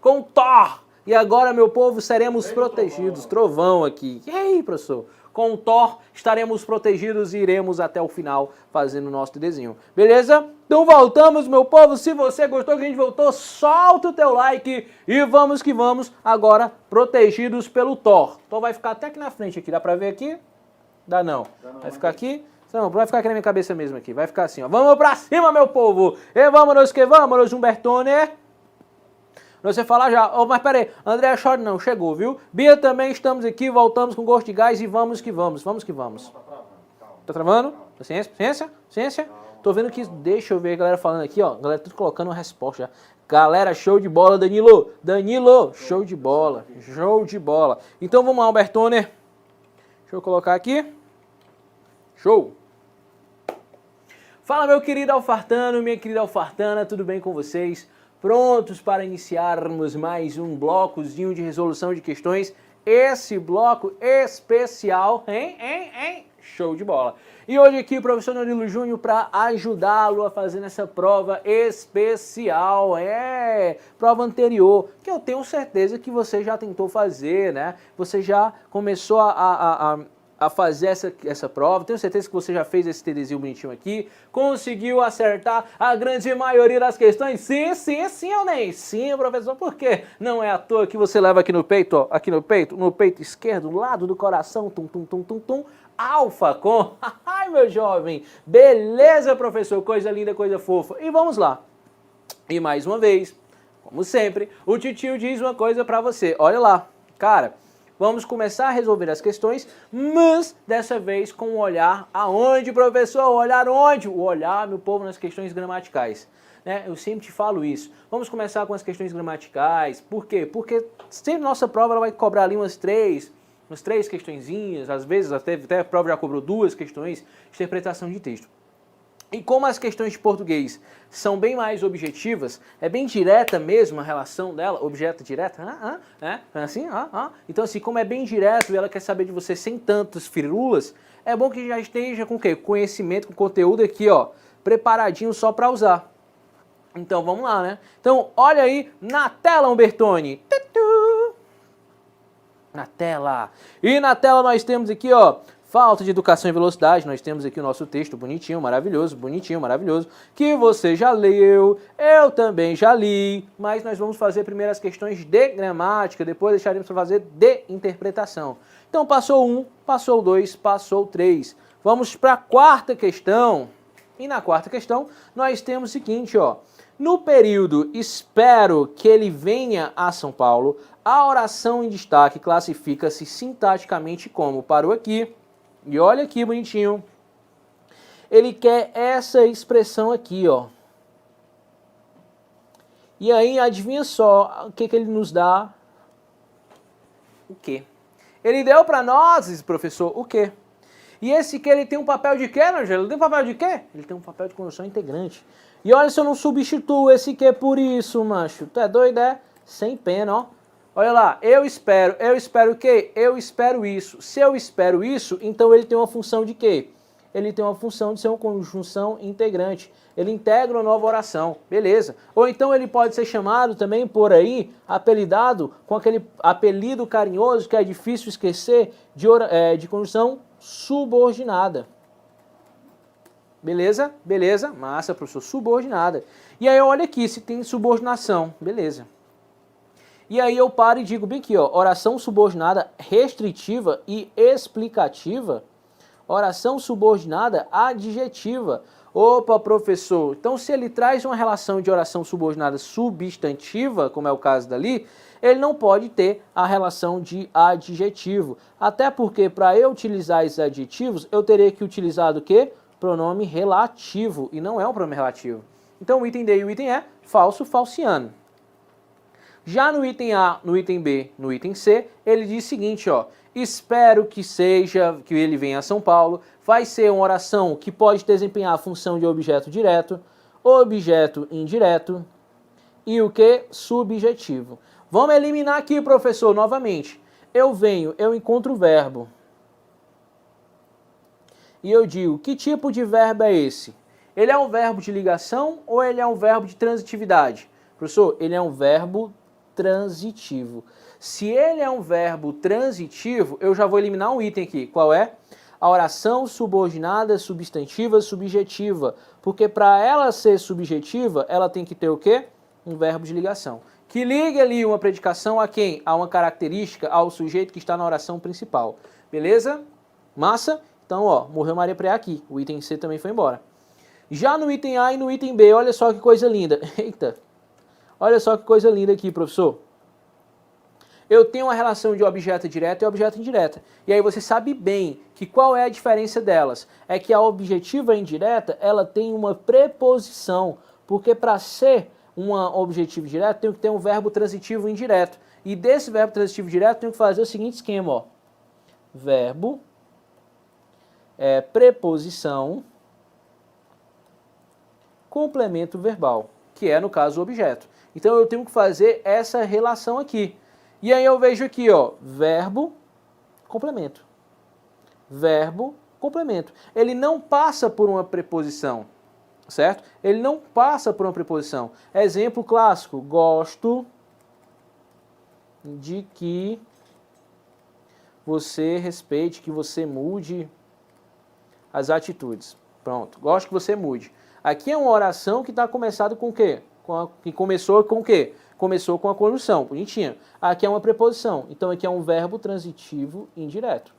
com Thor. E agora, meu povo, seremos protegidos. Trovão aqui. E aí, professor? Com o Thor, estaremos protegidos e iremos até o final fazendo o nosso desenho. Beleza? Então voltamos, meu povo. Se você gostou que a gente voltou, solta o teu like e vamos que vamos. Agora, protegidos pelo Thor. Então vai ficar até aqui na frente aqui. Dá pra ver aqui? Dá não. Vai ficar aqui? Não, vai ficar aqui na minha cabeça mesmo aqui. Vai ficar assim, ó. Vamos pra cima, meu povo. E vamos que vamos, Humbertone. Você fala já, oh, mas peraí, André chora não, chegou, viu? Bia também, estamos aqui, voltamos com gosto de gás e vamos que vamos, vamos que vamos. Tá travando? Paciência? Tô vendo que, deixa eu ver a galera falando aqui, ó, a galera tudo colocando uma resposta já. Galera, show de bola, Danilo, show de bola. Então vamos lá, Humbertone. Deixa eu colocar aqui. Show. Fala, meu querido alfartano, minha querida alfartana, tudo bem com vocês? Prontos para iniciarmos mais um blocozinho de resolução de questões. Esse bloco especial, hein? Show de bola. E hoje aqui o professor Norilo Júnior para ajudá-lo a fazer essa prova especial. Prova anterior, que eu tenho certeza que você já tentou fazer, né? Você já começou a fazer essa prova, tenho certeza que você já fez esse TDzinho bonitinho aqui, conseguiu acertar a grande maioria das questões, sim ou nem? Sim, professor, por quê? Não é à toa que você leva aqui no peito, ó, no peito esquerdo, lado do coração, alfa com, ai meu jovem, beleza professor, coisa linda, coisa fofa, e vamos lá, e mais uma vez, como sempre, o titio diz uma coisa pra você, olha lá, cara, vamos começar a resolver as questões, mas dessa vez com o olhar aonde, professor? O olhar onde? O olhar, meu povo, nas questões gramaticais. Né? Eu sempre te falo isso. Vamos começar com as questões gramaticais. Por quê? Porque sempre nossa prova ela vai cobrar ali umas 3, umas 3 questõezinhas, às vezes até a prova já cobrou 2 questões de interpretação de texto. E como as questões de português são bem mais objetivas, é bem direta mesmo a relação dela, objeto direto, assim, Então assim, como é bem direto e ela quer saber de você sem tantas firulas, é bom que já esteja com o quê? Conhecimento, com conteúdo aqui, ó, preparadinho só para usar. Então vamos lá, né? Então olha aí na tela, Humbertone. Na tela. E na tela nós temos aqui, ó, falta de educação e velocidade. Nós temos aqui o nosso texto bonitinho, maravilhoso, que você já leu, eu também já li, mas nós vamos fazer primeiro as questões de gramática, depois deixaremos para fazer de interpretação. Então passou 1, passou 2, passou 3. Vamos para a quarta questão. E na quarta questão nós temos o seguinte, ó. No período espero que ele venha a São Paulo, a oração em destaque classifica-se sintaticamente como, parou aqui, e olha aqui bonitinho, ele quer essa expressão aqui, ó. E aí, adivinha só o que ele nos dá? O quê? Ele deu para nós, professor, o quê? E esse que ele tem um papel de quê, Angela? Ele tem um papel de quê? Ele tem um papel de conjunção integrante. E olha se eu não substituo esse que por isso, macho. Tu é doido, é? Sem pena, ó. Olha lá, eu espero o quê? Eu espero isso. Se eu espero isso, então ele tem uma função de quê? Ele tem uma função de ser uma conjunção integrante. Ele integra uma nova oração, beleza. Ou então ele pode ser chamado também por aí, apelidado, com aquele apelido carinhoso que é difícil esquecer, de conjunção subordinada. Beleza? Beleza? Massa, professor, subordinada. E aí olha aqui, se tem subordinação, beleza. E aí eu paro e digo bem aqui, ó, oração subordinada restritiva e explicativa, oração subordinada adjetiva. Opa, professor, então se ele traz uma relação de oração subordinada substantiva, como é o caso dali, ele não pode ter a relação de adjetivo. Até porque para eu utilizar esses adjetivos, eu teria que utilizar o quê? Pronome relativo, e não é um pronome relativo. Então o item D e o item E, falso, falciano. Já no item A, no item B, no item C, ele diz o seguinte, ó, espero que ele venha a São Paulo, vai ser uma oração que pode desempenhar a função de objeto direto, objeto indireto e o que? Subjetivo. Vamos eliminar aqui, professor, novamente. Eu venho, eu encontro o verbo. E eu digo, que tipo de verbo é esse? Ele é um verbo de ligação ou ele é um verbo de transitividade? Professor, ele é um verbo transitivo. Se ele é um verbo transitivo, eu já vou eliminar um item aqui. Qual é? A oração subordinada, substantiva, subjetiva. Porque para ela ser subjetiva, ela tem que ter o quê? Um verbo de ligação. Que ligue ali uma predicação a quem? A uma característica, ao sujeito que está na oração principal. Beleza? Massa? Então, ó, morreu Maria Preá aqui. O item C também foi embora. Já no item A e no item B, olha só que coisa linda. Eita! Olha só que coisa linda aqui, professor. Eu tenho uma relação de objeto direto e objeto indireta. E aí você sabe bem que qual é a diferença delas? É que a objetiva indireta, ela tem uma preposição. Porque para ser uma objetiva direta, tem que ter um verbo transitivo indireto. E desse verbo transitivo direto, tem que fazer o seguinte esquema, ó. Verbo, preposição, complemento verbal, que é, no caso, o objeto. Então eu tenho que fazer essa relação aqui. E aí eu vejo aqui, ó, verbo, complemento. Verbo, complemento. Ele não passa por uma preposição, certo? Ele não passa por uma preposição. Exemplo clássico, gosto de que você respeite, que você mude as atitudes. Pronto, gosto que você mude. Aqui é uma oração que está começada com o quê? Que começou com o quê? Começou com a conjunção, bonitinha. Aqui é uma preposição, então aqui é um verbo transitivo indireto.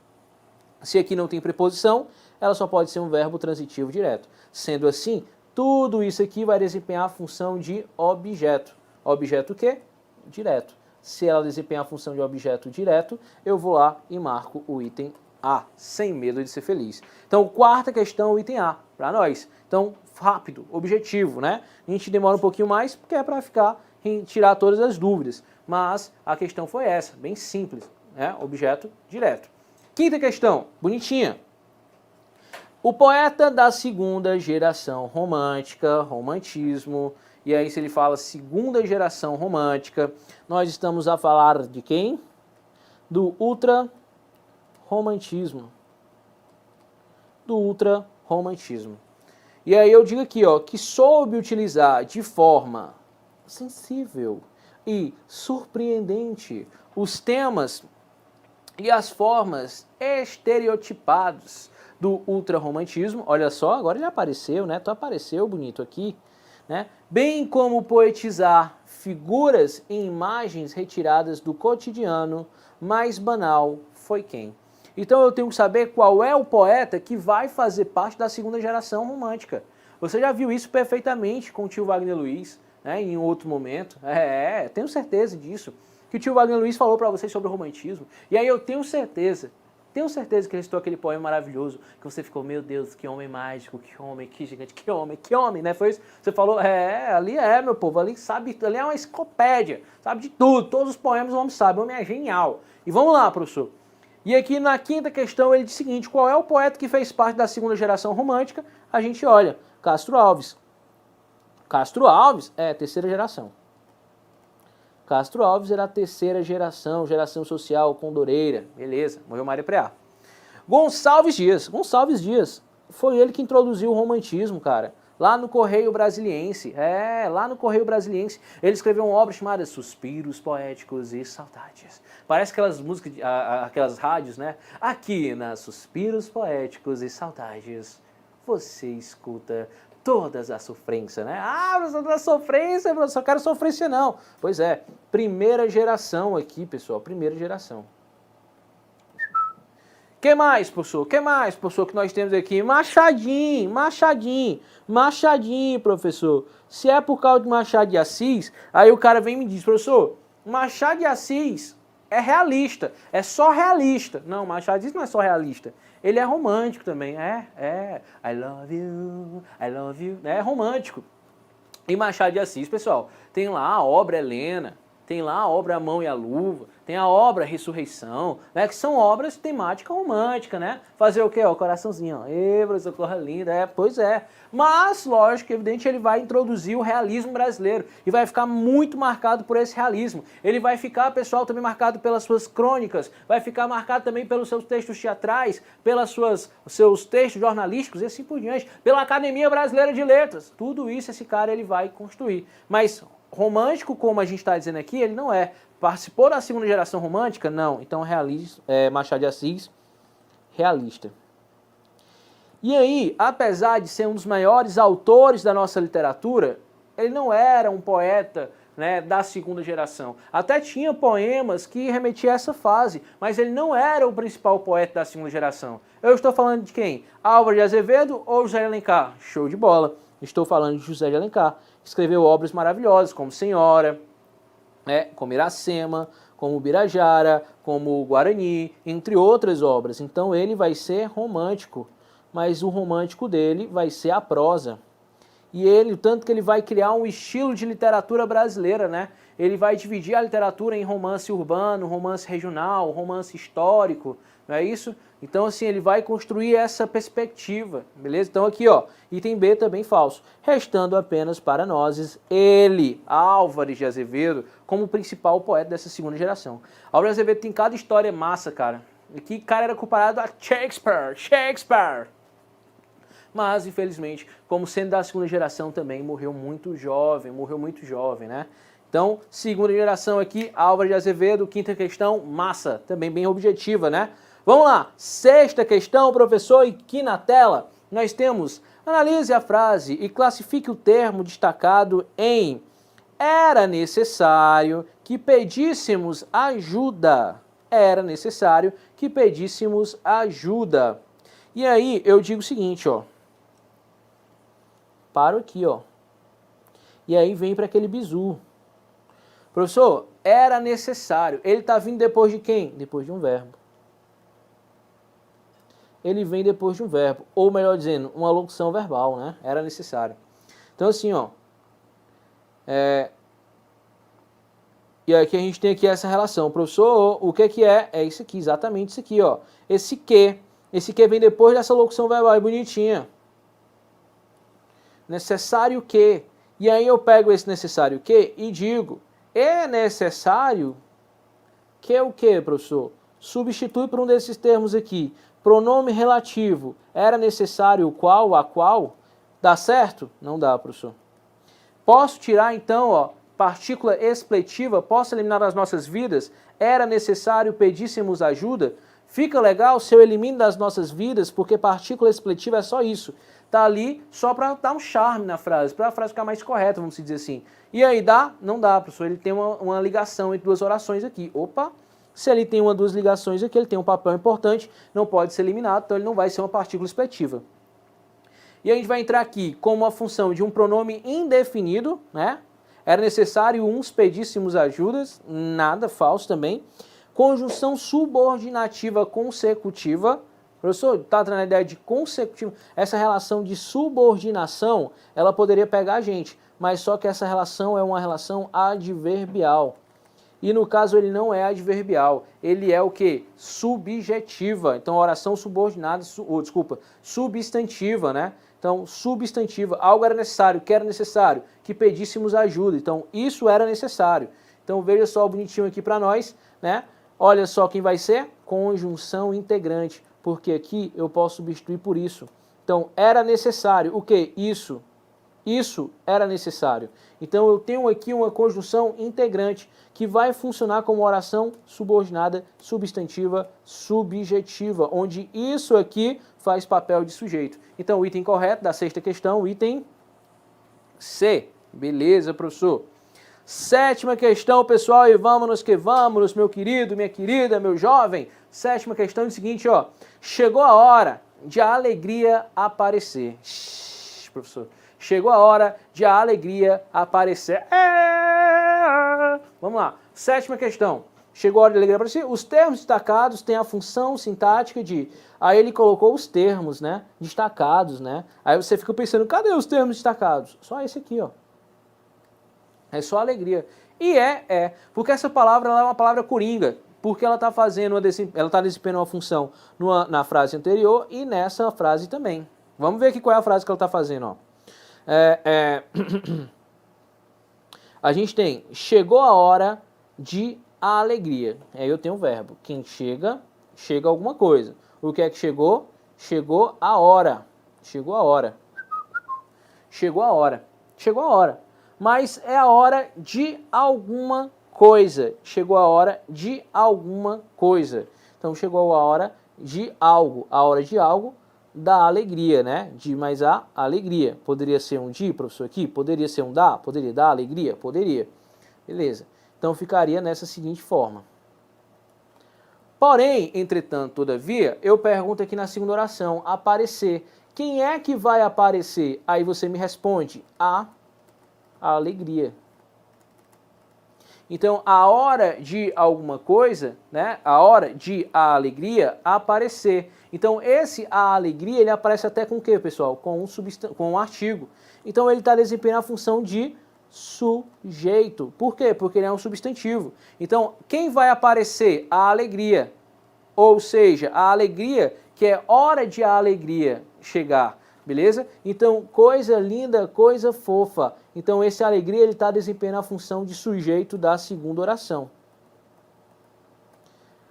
Se aqui não tem preposição, ela só pode ser um verbo transitivo direto. Sendo assim, tudo isso aqui vai desempenhar a função de objeto. Objeto o quê? Direto. Se ela desempenhar a função de objeto direto, eu vou lá e marco o item A, sem medo de ser feliz. Então, quarta questão, o item A, para nós. Então, rápido, objetivo, né? A gente demora um pouquinho mais, porque é para tirar todas as dúvidas. Mas a questão foi essa, bem simples. né? Objeto direto. Quinta questão, bonitinha. O poeta da segunda geração romântica, romantismo, e aí se ele fala segunda geração romântica, nós estamos a falar de quem? Do ultra-romantismo. Do ultra-romantismo. E aí eu digo aqui, ó, que soube utilizar de forma sensível e surpreendente os temas e as formas estereotipadas do ultrarromantismo. Olha só, agora ele apareceu, né? Tu apareceu bonito aqui, né? Bem como poetizar figuras e imagens retiradas do cotidiano mais banal foi quem? Então eu tenho que saber qual é o poeta que vai fazer parte da segunda geração romântica. Você já viu isso perfeitamente com o tio Wagner Luiz, né, em outro momento. Tenho certeza disso. Que o tio Wagner Luiz falou para vocês sobre o romantismo. E aí eu tenho certeza que ele citou aquele poema maravilhoso, que você ficou, meu Deus, que homem mágico, que homem, que gigante, que homem, né? Foi isso? Você falou, ali meu povo, ali sabe, ali é uma enciclopédia, sabe de tudo, todos os poemas o homem sabe, o homem é genial. E vamos lá, professor. E aqui na quinta questão ele diz o seguinte, qual é o poeta que fez parte da segunda geração romântica? A gente olha, Castro Alves. Castro Alves é a terceira geração. Castro Alves era a terceira geração, geração social, condoreira, beleza, morreu Maria Preá. Gonçalves Dias, foi ele que introduziu o romantismo, cara, lá no Correio Brasiliense, lá no Correio Brasiliense, ele escreveu uma obra chamada Suspiros Poéticos e Saudades. Parece aquelas músicas, aquelas rádios, né? Aqui na Suspiros Poéticos e Saudades, você escuta todas as sofrências, né? Professor, da sofrência, eu só quero sofrência não. Pois é, primeira geração aqui, pessoal, primeira geração. Que mais, professor, que nós temos aqui? Machadinho, professor. Se é por causa de Machado de Assis, aí o cara vem e me diz, professor, Machado de Assis é realista, é só realista. Não, Machado de Assis não é só realista. Ele é romântico também, I love you, é romântico. E Machado de Assis, pessoal, tem lá a obra Helena, tem lá a obra A Mão e a Luva, tem a obra Ressurreição, né, que são obras de temática romântica, né? Fazer o quê? O coraçãozinho, ó, professor, corra linda, pois é. Mas, lógico, evidente, ele vai introduzir o realismo brasileiro e vai ficar muito marcado por esse realismo. Ele vai ficar, pessoal, também marcado pelas suas crônicas, vai ficar marcado também pelos seus textos teatrais, pelos seus textos jornalísticos e assim por diante, pela Academia Brasileira de Letras. Tudo isso esse cara ele vai construir. Mas romântico, como a gente está dizendo aqui, ele não é. Participou da segunda geração romântica? Não. Então, Machado de Assis, realista. E aí, apesar de ser um dos maiores autores da nossa literatura, ele não era um poeta, né, da segunda geração. Até tinha poemas que remetiam a essa fase, mas ele não era o principal poeta da segunda geração. Eu estou falando de quem? Álvaro de Azevedo ou José de Alencar? Show de bola. Estou falando de José de Alencar. Escreveu obras maravilhosas, como Senhora, como Iracema, como Birajara, como Guarani, entre outras obras. Então ele vai ser romântico, mas o romântico dele vai ser a prosa. E ele, tanto que ele vai criar um estilo de literatura brasileira, né? Ele vai dividir a literatura em romance urbano, romance regional, romance histórico, não é isso? Então, assim, ele vai construir essa perspectiva, beleza? Então, aqui, ó, item B também falso. Restando apenas para nós ele, Álvares de Azevedo, como principal poeta dessa segunda geração. Álvares de Azevedo tem cada história massa, cara. Aqui, cara, era comparado a Shakespeare. Mas, infelizmente, como sendo da segunda geração também, morreu muito jovem, né? Então, segunda geração aqui, Álvares de Azevedo, quinta questão, massa, também bem objetiva, né? Vamos lá, sexta questão, professor, e aqui na tela nós temos, analise a frase e classifique o termo destacado em era necessário que pedíssemos ajuda. Era necessário que pedíssemos ajuda. E aí eu digo o seguinte, ó. Paro aqui, ó. E aí vem para aquele bizu. Professor, era necessário. Ele está vindo depois de quem? Depois de um verbo. Ele vem depois de um verbo. Ou melhor dizendo, uma locução verbal, né? Era necessário. Então assim, ó. E aqui a gente tem aqui essa relação. Professor, o que é? É isso aqui, exatamente isso aqui, ó. Esse que vem depois dessa locução verbal, é bonitinha. Necessário que. E aí eu pego esse necessário que e digo, é necessário que o que, professor? Substitui por um desses termos aqui. Pronome relativo. Era necessário o qual, a qual? Dá certo? Não dá, professor. Posso tirar então, ó, partícula expletiva, posso eliminar das nossas vidas? Era necessário pedíssemos ajuda? Fica legal se eu elimino das nossas vidas, porque partícula expletiva é só isso. Tá ali só para dar um charme na frase, para a frase ficar mais correta, vamos dizer assim. E aí dá? Não dá, professor. Ele tem uma ligação entre duas orações aqui. Opa! Se ele tem duas ligações aqui, ele tem um papel importante, não pode ser eliminado, então ele não vai ser uma partícula expletiva. E a gente vai entrar aqui como uma função de um pronome indefinido, né? Era necessário uns pedíssimos ajudas, nada, falso também. Conjunção subordinativa consecutiva. Professor, está trazendo a ideia de consecutiva. Essa relação de subordinação, ela poderia pegar a gente, mas só que essa relação é uma relação adverbial. E no caso ele não é adverbial, ele é o que? Subjetiva. Então oração subordinada, substantiva, né? Então substantiva, algo era necessário, que era necessário, que pedíssemos ajuda. Então isso era necessário. Então veja só o bonitinho aqui para nós, né? Olha só quem vai ser? Conjunção integrante, porque aqui eu posso substituir por isso. Então era necessário, o que? Isso. Isso era necessário. Então eu tenho aqui uma conjunção integrante que vai funcionar como oração subordinada, substantiva, subjetiva, onde isso aqui faz papel de sujeito. Então o item correto da sexta questão, o item C. Beleza, professor? Sétima questão, pessoal, e vamos que vamos, meu querido, minha querida, meu jovem. Sétima questão é o seguinte, ó. Chegou a hora de a alegria aparecer. Professor. Chegou a hora de a alegria aparecer. Vamos lá. Sétima questão. Chegou a hora de a alegria aparecer. Os termos destacados têm a função sintática de... Aí ele colocou os termos, né? Destacados, né? Aí você fica pensando, cadê os termos destacados? Só esse aqui, ó. É só alegria. E porque essa palavra ela é uma palavra coringa. Porque ela está desempenhando uma função na frase anterior e nessa frase também. Vamos ver aqui qual é a frase que ela está fazendo, ó. A gente tem, chegou a hora de a alegria. Aí eu tenho o verbo. Quem chega, chega alguma coisa. O que é que chegou? Chegou a hora. Chegou a hora. Chegou a hora. Chegou a hora. Mas é a hora de alguma coisa. Chegou a hora de alguma coisa. Então chegou a hora de algo. A hora de algo da alegria, né? De mais a alegria. Poderia ser um de, professor, aqui? Poderia ser um da? Poderia dar alegria? Poderia. Beleza. Então ficaria nessa seguinte forma. Porém, entretanto, todavia, eu pergunto aqui na segunda oração, aparecer. Quem é que vai aparecer? Aí você me responde, a alegria. Então, a hora de alguma coisa, né? A hora de a alegria aparecer. Então, a alegria, ele aparece até com o quê, pessoal? Com um artigo. Então, ele está desempenhando a função de sujeito. Por quê? Porque ele é um substantivo. Então, quem vai aparecer? A alegria. Ou seja, a alegria, que é hora de a alegria chegar. Beleza? Então, coisa linda, coisa fofa. Então, esse alegria, ele está desempenhando a função de sujeito da segunda oração.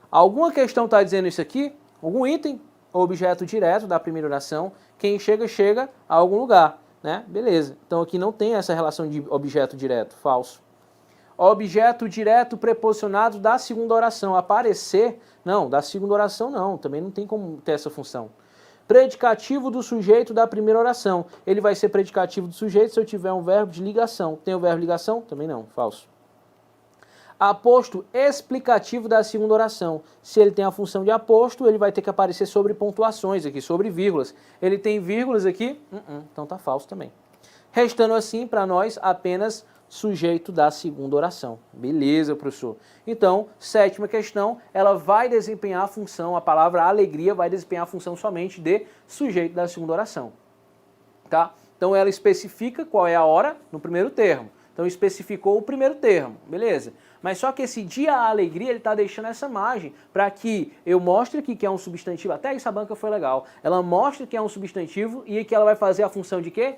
Alguma questão está dizendo isso aqui? Algum item? Objeto direto da primeira oração. Quem chega, chega a algum lugar. Né? Beleza. Então, aqui não tem essa relação de objeto direto. Falso. Objeto direto preposicionado da segunda oração. Aparecer? Não, da segunda oração não. Também não tem como ter essa função. Predicativo do sujeito da primeira oração. Ele vai ser predicativo do sujeito se eu tiver um verbo de ligação. Tem o verbo de ligação? Também não, falso. Aposto explicativo da segunda oração. Se ele tem a função de aposto, ele vai ter que aparecer sobre pontuações aqui, sobre vírgulas. Ele tem vírgulas aqui? Então tá falso também. Restando assim, para nós, apenas sujeito da segunda oração. Beleza, professor. Então, sétima questão, ela vai desempenhar a função, a palavra alegria vai desempenhar a função somente de sujeito da segunda oração. Tá? Então, ela especifica qual é a hora no primeiro termo. Então especificou o primeiro termo, beleza? Mas só que esse dia a alegria, ele está deixando essa margem para que eu mostre aqui que é um substantivo, até essa banca foi legal, ela mostra que é um substantivo e que ela vai fazer a função de quê?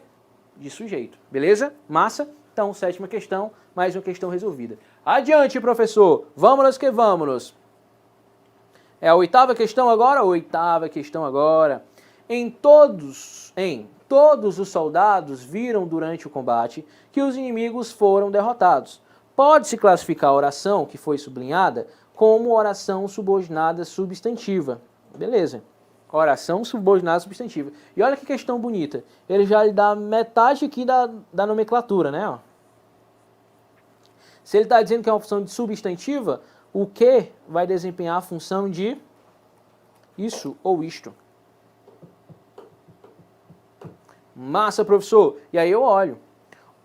De sujeito, beleza? Massa? Então, sétima questão, mais uma questão resolvida. Adiante, professor, vamos que vamos. É a oitava questão agora? Oitava questão agora. Em todos os soldados viram durante o combate que os inimigos foram derrotados. Pode-se classificar a oração, que foi sublinhada, como oração subordinada substantiva. Beleza. Oração subordinada substantiva. E olha que questão bonita. Ele já lhe dá metade aqui da nomenclatura, né? Ó. Se ele está dizendo que é uma função de substantiva, o que vai desempenhar a função de isso ou isto. Massa, professor. E aí eu olho.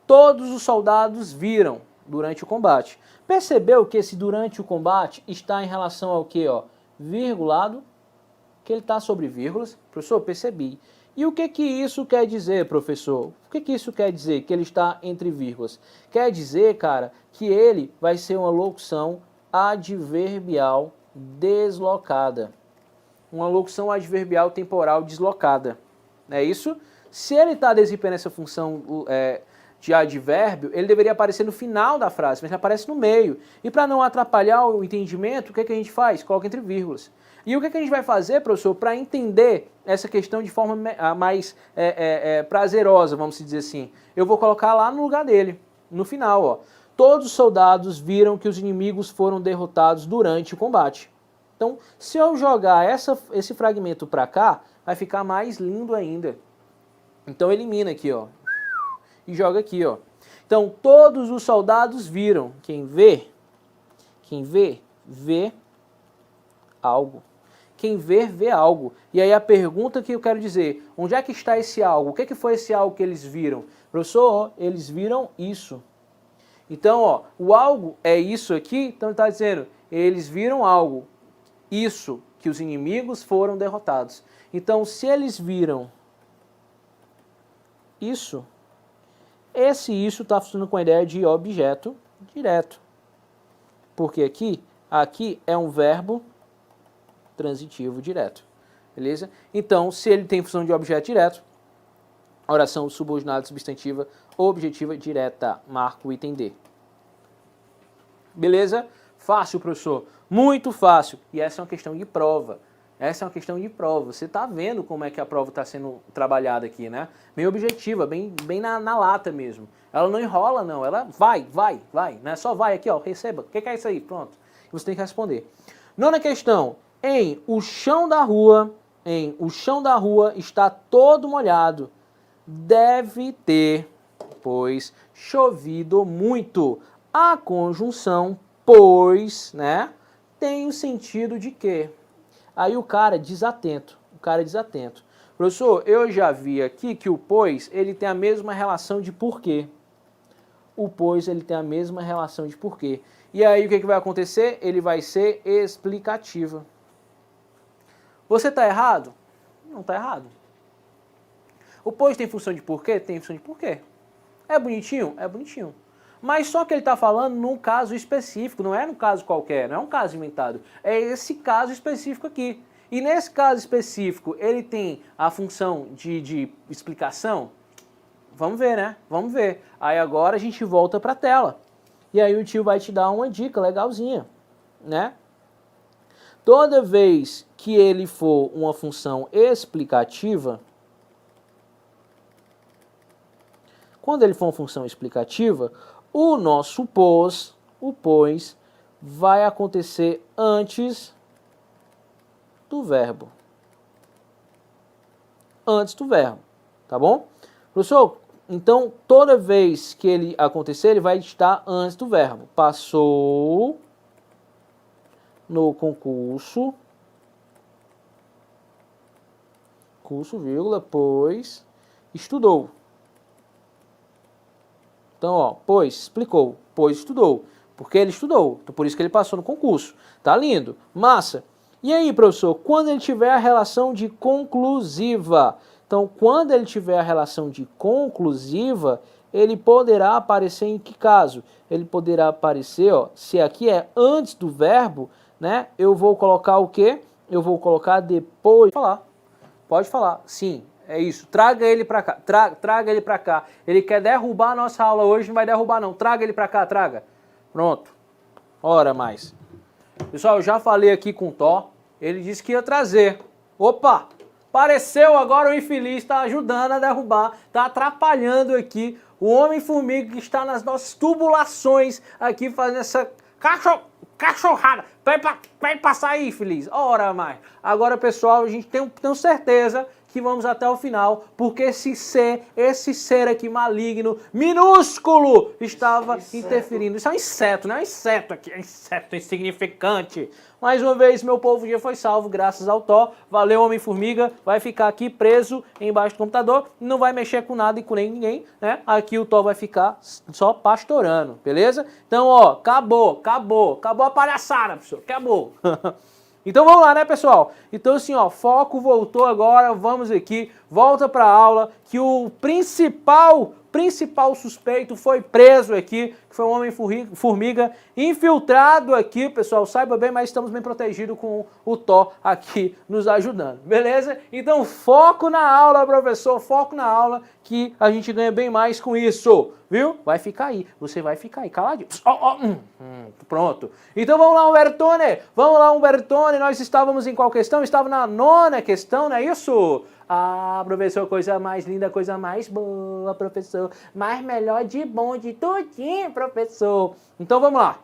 Todos os soldados viram durante o combate. Percebeu que esse durante o combate está em relação ao quê? Ó? Virgulado. Que ele está sobre vírgulas. Professor, percebi. E o que isso quer dizer, professor? O que isso quer dizer, que ele está entre vírgulas? Quer dizer, cara, que ele vai ser uma locução adverbial deslocada. Uma locução adverbial temporal deslocada. Não é isso? Se ele está desempenhando essa função de advérbio, ele deveria aparecer no final da frase, mas ele aparece no meio. E para não atrapalhar o entendimento, o que a gente faz? Coloca entre vírgulas. E o que a gente vai fazer, professor, para entender essa questão de forma mais prazerosa, vamos dizer assim? Eu vou colocar lá no lugar dele, no final, ó. Todos os soldados viram que os inimigos foram derrotados durante o combate. Então, se eu jogar esse fragmento para cá, vai ficar mais lindo ainda. Então elimina aqui, ó. E joga aqui, ó. Então, todos os soldados viram. Quem vê, vê algo. Quem vê algo. E aí a pergunta que eu quero dizer, onde é que está esse algo? O que foi esse algo que eles viram? Professor, ó, eles viram isso. Então, ó, o algo é isso aqui, então ele está dizendo, eles viram algo. Isso, que os inimigos foram derrotados. Então, se eles viram isso, isso está funcionando com a ideia de objeto direto. Porque aqui é um verbo transitivo direto. Beleza? Então, se ele tem função de objeto direto, oração subordinada substantiva objetiva direta. Marca o item D. Beleza? Fácil, professor. Muito fácil. E essa é uma questão de prova. Essa é uma questão de prova. Você está vendo como é que a prova está sendo trabalhada aqui, né? Bem objetiva, bem na lata mesmo. Ela não enrola, não. Ela vai. Né? Só vai aqui, ó, receba. O que é isso aí? Pronto. E você tem que responder. Nona questão. O chão da rua está todo molhado. Deve ter, pois, chovido muito. A conjunção, pois, né, tem o sentido de quê? Aí o cara desatento. Professor, eu já vi aqui que o pois, ele tem a mesma relação de porquê. O pois, ele tem a mesma relação de porquê. E aí o que vai acontecer? Ele vai ser explicativa. Você está errado? Não está errado. O pois tem função de porquê? Tem função de porquê. É bonitinho? É bonitinho. Mas só que ele está falando num caso específico, não é num caso qualquer, não é um caso inventado. É esse caso específico aqui. E nesse caso específico, ele tem a função de explicação? Vamos ver, né? Vamos ver. Aí agora a gente volta para a tela. E aí o tio vai te dar uma dica legalzinha, né? Toda vez que ele for uma função explicativa, quando ele for uma função explicativa, o nosso pois, vai acontecer antes do verbo. Antes do verbo, tá bom? Professor, então toda vez que ele acontecer, ele vai estar antes do verbo. Passou no concurso, vírgula, pois estudou. Então, ó, pois explicou, pois estudou, porque ele estudou, então por isso que ele passou no concurso. Tá lindo, massa. E aí, professor, quando ele tiver a relação de conclusiva? Então, quando ele tiver a relação de conclusiva, ele poderá aparecer em que caso? Ele poderá aparecer, ó, se aqui é antes do verbo, né? Eu vou colocar o quê? Eu vou colocar depois. Pode falar, sim, é isso. Traga ele pra cá, traga ele pra cá. Ele quer derrubar a nossa aula hoje, não vai derrubar não. Traga ele pra cá, traga. Pronto. Ora mais. Pessoal, eu já falei aqui com o Thor, ele disse que ia trazer. Opa! Apareceu agora o infeliz, está ajudando a derrubar, está atrapalhando aqui o Homem-Formiga que está nas nossas tubulações aqui fazendo essa cachorrada. Vai passar aí, infeliz. Ora mais. Agora, pessoal, a gente tem certeza que vamos até o final, porque esse ser aqui maligno, minúsculo, estava interferindo. Isso é um inseto, não é um inseto aqui, é um inseto insignificante. Mais uma vez, meu povo já foi salvo graças ao Thor. Valeu, Homem-Formiga. Vai ficar aqui preso embaixo do computador. Não vai mexer com nada e com nem ninguém, né? Aqui o Thor vai ficar só pastorando, beleza? Então, ó, acabou a palhaçada, pessoal. Acabou. Então vamos lá, né, pessoal? Então assim, ó, foco voltou agora, vamos aqui, volta para a aula, que o principal suspeito foi preso aqui, que foi um Homem-Formiga infiltrado aqui, pessoal, saiba bem, mas estamos bem protegidos com o Thor aqui nos ajudando, beleza? Então foco na aula, professor, foco na aula, que a gente ganha bem mais com isso, viu? Vai ficar aí, você vai ficar aí, caladinho. Pronto. Então vamos lá, Humbertone, nós estávamos em qual questão? Estava na 9ª questão, não é isso? Ah, professor, coisa mais linda, coisa mais boa, professor. Mais melhor de bom de tudinho, professor. Então vamos lá.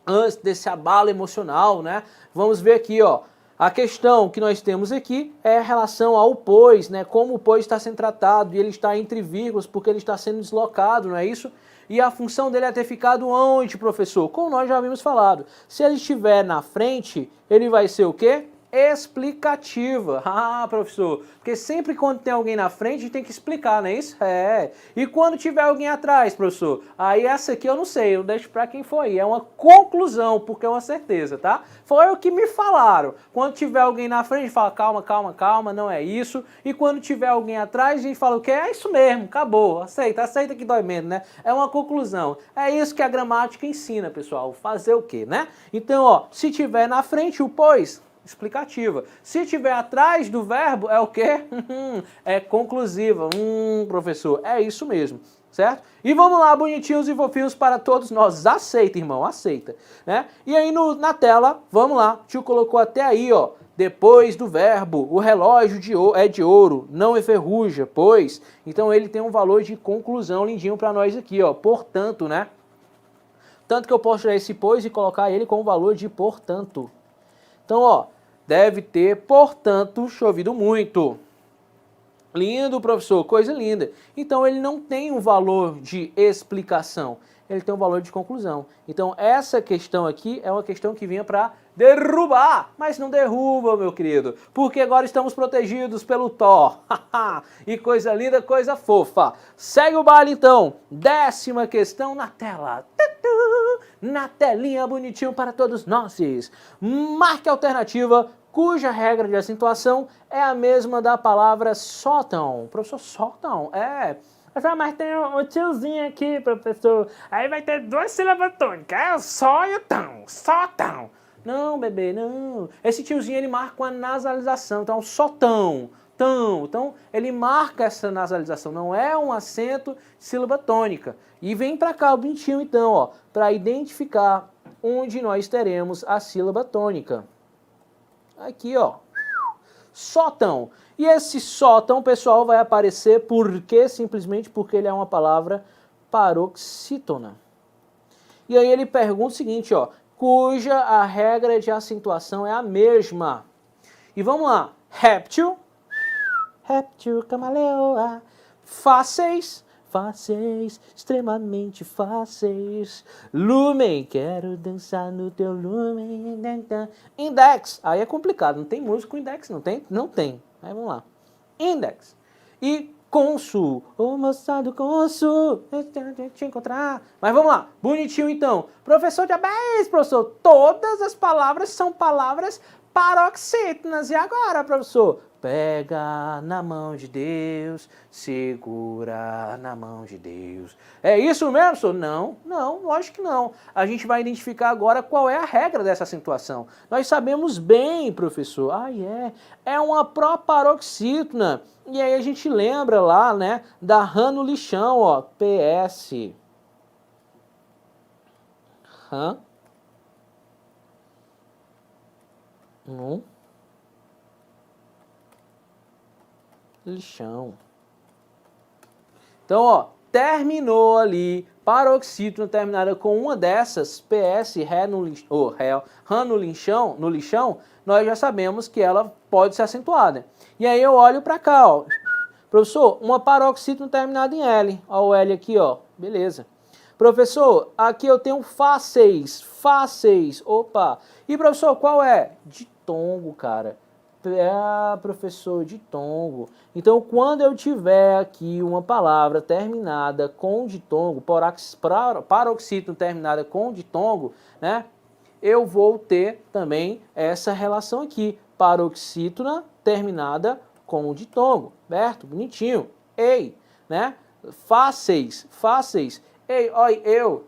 Antes desse abalo emocional, né? Vamos ver aqui, ó. A questão que nós temos aqui é a relação ao pois, né? Como o pois está sendo tratado e ele está entre vírgulas porque ele está sendo deslocado, não é isso? E a função dele é ter ficado onde, professor? Como nós já havíamos falado. Se ele estiver na frente, ele vai ser o quê? Explicativa. Ah, professor, porque sempre quando tem alguém na frente, a gente tem que explicar, não é isso? É. E quando tiver alguém atrás, professor? Aí essa aqui eu não sei, eu deixo para quem foi. É uma conclusão, porque é uma certeza, tá? Foi o que me falaram. Quando tiver alguém na frente, fala calma, não é isso. E quando tiver alguém atrás, a gente fala o quê? É isso mesmo, acabou. Aceita que dói menos, né? É uma conclusão. É isso que a gramática ensina, pessoal. Fazer o quê, né? Então, ó, se tiver na frente o pois, explicativa. Se tiver atrás do verbo, é o quê? É conclusiva. Professor, é isso mesmo, certo? E vamos lá, bonitinhos e fofinhos para todos nós. Aceita, irmão, aceita, né? E aí na tela, vamos lá, o tio colocou até aí, ó, depois do verbo, o relógio é de ouro, não enferruja, pois. Então ele tem um valor de conclusão lindinho para nós aqui, ó, portanto, né? Tanto que eu posso tirar esse pois e colocar ele com o valor de portanto. Então, ó, deve ter, portanto, chovido muito. Lindo, professor, coisa linda. Então, ele não tem um valor de explicação, ele tem um valor de conclusão. Então, essa questão aqui é uma questão que vinha para derrubar, mas não derruba, meu querido, porque agora estamos protegidos pelo Thor. E coisa linda, coisa fofa. Segue o baile, então. 10ª questão na tela. Na telinha bonitinho para todos nós. Marque a alternativa cuja regra de acentuação é a mesma da palavra sótão. Professor, sótão? É. Mas tem um tiozinho aqui, professor. Aí vai ter 2 sílabas tônicas. É o só e o tão. Sótão. Não, bebê, não. Esse tiozinho, ele marca uma nasalização. Então, sótão. Tão. Então, ele marca essa nasalização. Não é um acento sílaba tônica. E vem para cá o bonitinho, então, ó, para identificar onde nós teremos a sílaba tônica. Aqui, ó. Sótão. E esse sótão, pessoal, vai aparecer simplesmente porque ele é uma palavra paroxítona. E aí ele pergunta o seguinte, ó, cuja a regra de acentuação é a mesma. E vamos lá. Réptil, camaleoa, fáceis, extremamente fáceis. Lumen, quero dançar no teu lumen. Index, aí é complicado, não tem música com index, não tem? Não tem. Aí vamos lá. Index. E cônsul, ô moçado cônsul, te encontrar. Mas vamos lá, bonitinho então. Professor Diabés, professor, todas as palavras são palavras paroxítonas. E agora, professor? Pega na mão de Deus, segura na mão de Deus. É isso mesmo, professor? Não, lógico que não. A gente vai identificar agora qual é a regra dessa situação. Nós sabemos bem, professor, é uma proparoxítona. E aí a gente lembra lá, né, da rã no lixão, ó, PS. Rã. Lixão. Então, ó, terminou ali, paroxítona terminada com uma dessas, PS, ré no lixão, rã no lixão, nós já sabemos que ela pode ser acentuada. E aí eu olho para cá, ó, professor, uma paroxítona terminada em L, ó o L aqui, ó, beleza. Professor, aqui eu tenho Fá6, opa. E professor, qual é? Ditongo, cara. Professor, ditongo. Então, quando eu tiver aqui uma palavra terminada com ditongo, paroxítona terminada com ditongo, né? Eu vou ter também essa relação aqui, paroxítona terminada com ditongo, certo? Bonitinho. Ei, né? Fá6. Ei, oi, eu,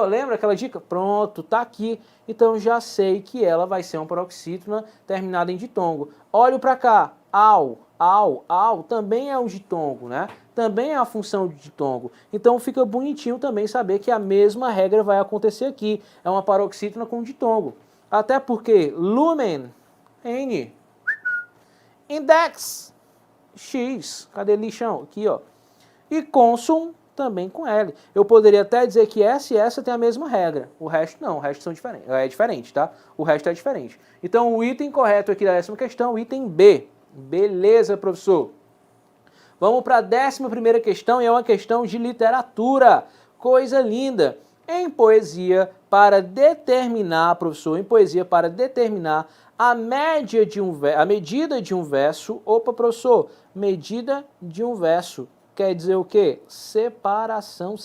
lembra aquela dica? Pronto, tá aqui. Então já sei que ela vai ser uma paroxítona terminada em ditongo. Olho para cá, au, também é um ditongo, né? Também é a função de ditongo. Então fica bonitinho também saber que a mesma regra vai acontecer aqui. É uma paroxítona com ditongo. Até porque lumen, N, index, X, cadê lixão? Aqui, ó. E consum, também com L. Eu poderia até dizer que essa e essa tem a mesma regra. O resto não, o resto são diferentes. É diferente, tá? O resto é diferente. Então o item correto aqui da 10ª questão, o item B. Beleza, professor? Vamos para a 11ª questão e é uma questão de literatura. Coisa linda. Em poesia, para determinar, professor, em poesia, para determinar a medida de um verso, opa, professor, medida de um verso. Quer dizer o quê? Separação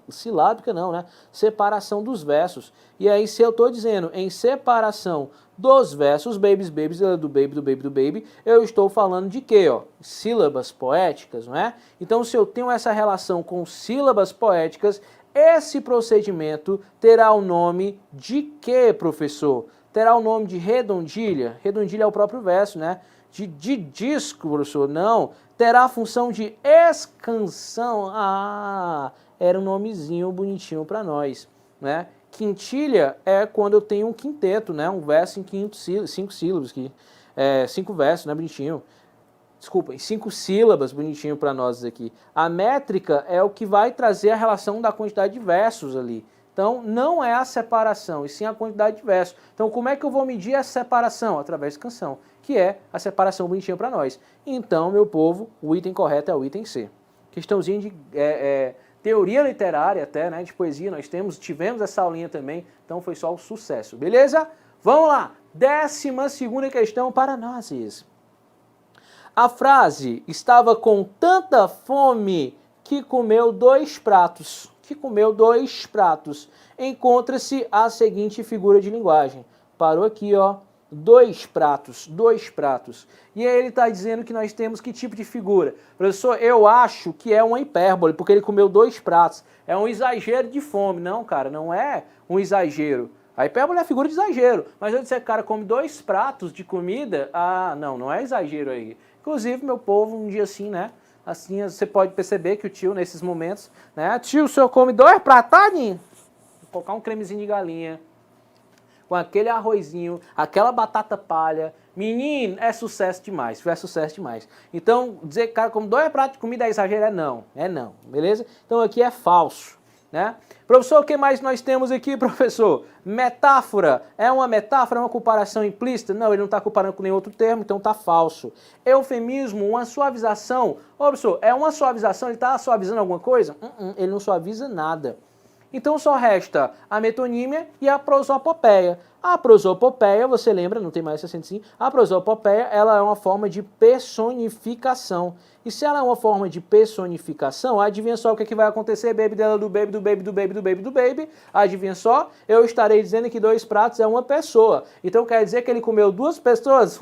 silábica não, né? Separação dos versos. E aí se eu estou dizendo em separação dos versos, babies, do baby, eu estou falando de quê, ó? Sílabas poéticas, não é? Então se eu tenho essa relação com sílabas poéticas, esse procedimento terá o nome de quê, professor? Terá o nome de redondilha. Redondilha é o próprio verso, né? De disco, professor, não. Terá a função de escansão. Era um nomezinho bonitinho para nós, né? Quintilha é quando eu tenho um quinteto, né? Um verso em 5 sílabas, 5 versos, né? Bonitinho. Desculpa, em 5 sílabas, bonitinho para nós aqui. A métrica é o que vai trazer a relação da quantidade de versos ali. Então, não é a separação, e sim a quantidade de versos. Então, como é que eu vou medir a separação? Através de canção, que é a separação bonitinha para nós. Então, meu povo, o item correto é o item C. Questãozinha de teoria literária até, né, de poesia, nós tivemos essa aulinha também, então foi só o sucesso, beleza? Vamos lá, 12ª questão para nós. A frase estava com tanta fome que comeu 2 pratos. Encontra-se a seguinte figura de linguagem. Parou aqui, ó. 2 pratos. E aí ele está dizendo que nós temos que tipo de figura? Professor, eu acho que é uma hipérbole, porque ele comeu 2 pratos. É um exagero de fome. Não, cara, não é um exagero. A hipérbole é a figura de exagero. Mas eu disser, cara, come 2 pratos de comida, não é exagero aí. Inclusive, meu povo, um dia assim, né? Assim, você pode perceber que o tio, nesses momentos, né? Tio, o senhor come 2 pratadinhos? Vou colocar um cremezinho de galinha, com aquele arrozinho, aquela batata palha. Menino, é sucesso demais, Então, dizer que o cara come 2 pratos de comida é exagero? É não, beleza? Então aqui é falso, né? Professor, o que mais nós temos aqui, professor? Metáfora. É uma metáfora, é uma comparação implícita? Não, ele não está comparando com nenhum outro termo, então está falso. Eufemismo, uma suavização. Ô, professor, é uma suavização, ele está suavizando alguma coisa? Ele não suaviza nada. Então só resta a metonímia e a prosopopeia. A prosopopeia, você lembra, não tem mais esse acento sim, a prosopopeia, ela é uma forma de personificação. E se ela é uma forma de personificação, adivinha só o que, é que vai acontecer, baby dela do baby, do baby, do baby, do baby, do baby, adivinha só? Eu estarei dizendo que 2 pratos é uma pessoa. Então quer dizer que ele comeu 2 pessoas?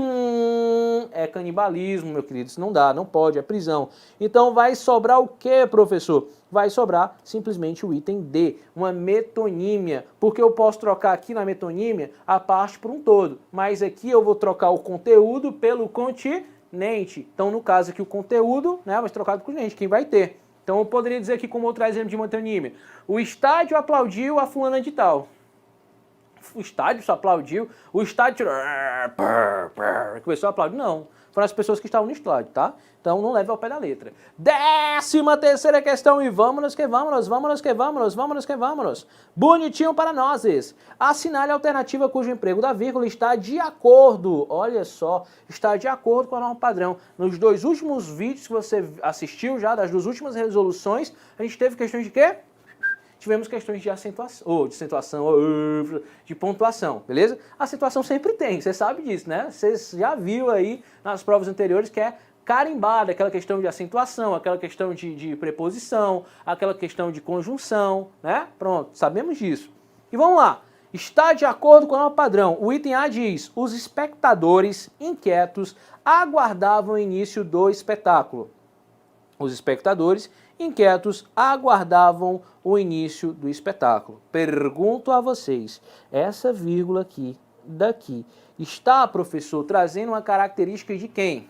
É canibalismo, meu querido, isso não dá, não pode, é prisão. Então vai sobrar o que, professor? Vai sobrar simplesmente o item D, uma metonímia, porque eu posso trocar aqui na metonímia a parte por um todo, mas aqui eu vou trocar o conteúdo pelo continente. Então, no caso aqui, o conteúdo, né, vai ser trocado por continente, quem vai ter. Então, eu poderia dizer aqui como outro exemplo de metonímia, o estádio aplaudiu a fulana de tal. O estádio só aplaudiu, o estádio começou a aplaudir, não. Foram as pessoas que estavam no estádio, tá? Então não leve ao pé da letra. 13ª questão e vamos que vamos, vamos que vamos, vamos que vamos. Bonitinho para nós. Assinale a alternativa cujo emprego da vírgula está de acordo, olha só, está de acordo com a norma padrão. Nos 2 últimos vídeos que você assistiu já, das 2 últimas resoluções, a gente teve questões de quê? Tivemos questões de acentuação, de pontuação, beleza? A acentuação sempre tem, você sabe disso, né? Você já viu aí nas provas anteriores que é carimbada, aquela questão de acentuação, aquela questão de preposição, aquela questão de conjunção, né? Pronto, sabemos disso. E vamos lá. Está de acordo com o norma padrão. O item A diz, os espectadores inquietos aguardavam o início do espetáculo. Os espectadores inquietos aguardavam o início do espetáculo. Pergunto a vocês, essa vírgula aqui, daqui, está, professor, trazendo uma característica de quem?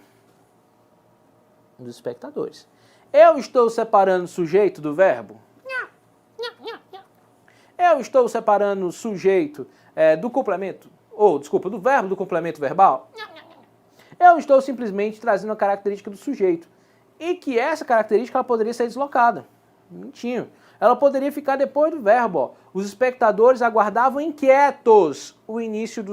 Dos espectadores. Eu estou separando o sujeito do verbo? Eu estou separando o sujeito do complemento? Do verbo do complemento verbal? Eu estou simplesmente trazendo a característica do sujeito. E que essa característica ela poderia ser deslocada. Mentinho. Ela poderia ficar depois do verbo. Ó. Os espectadores aguardavam inquietos o início do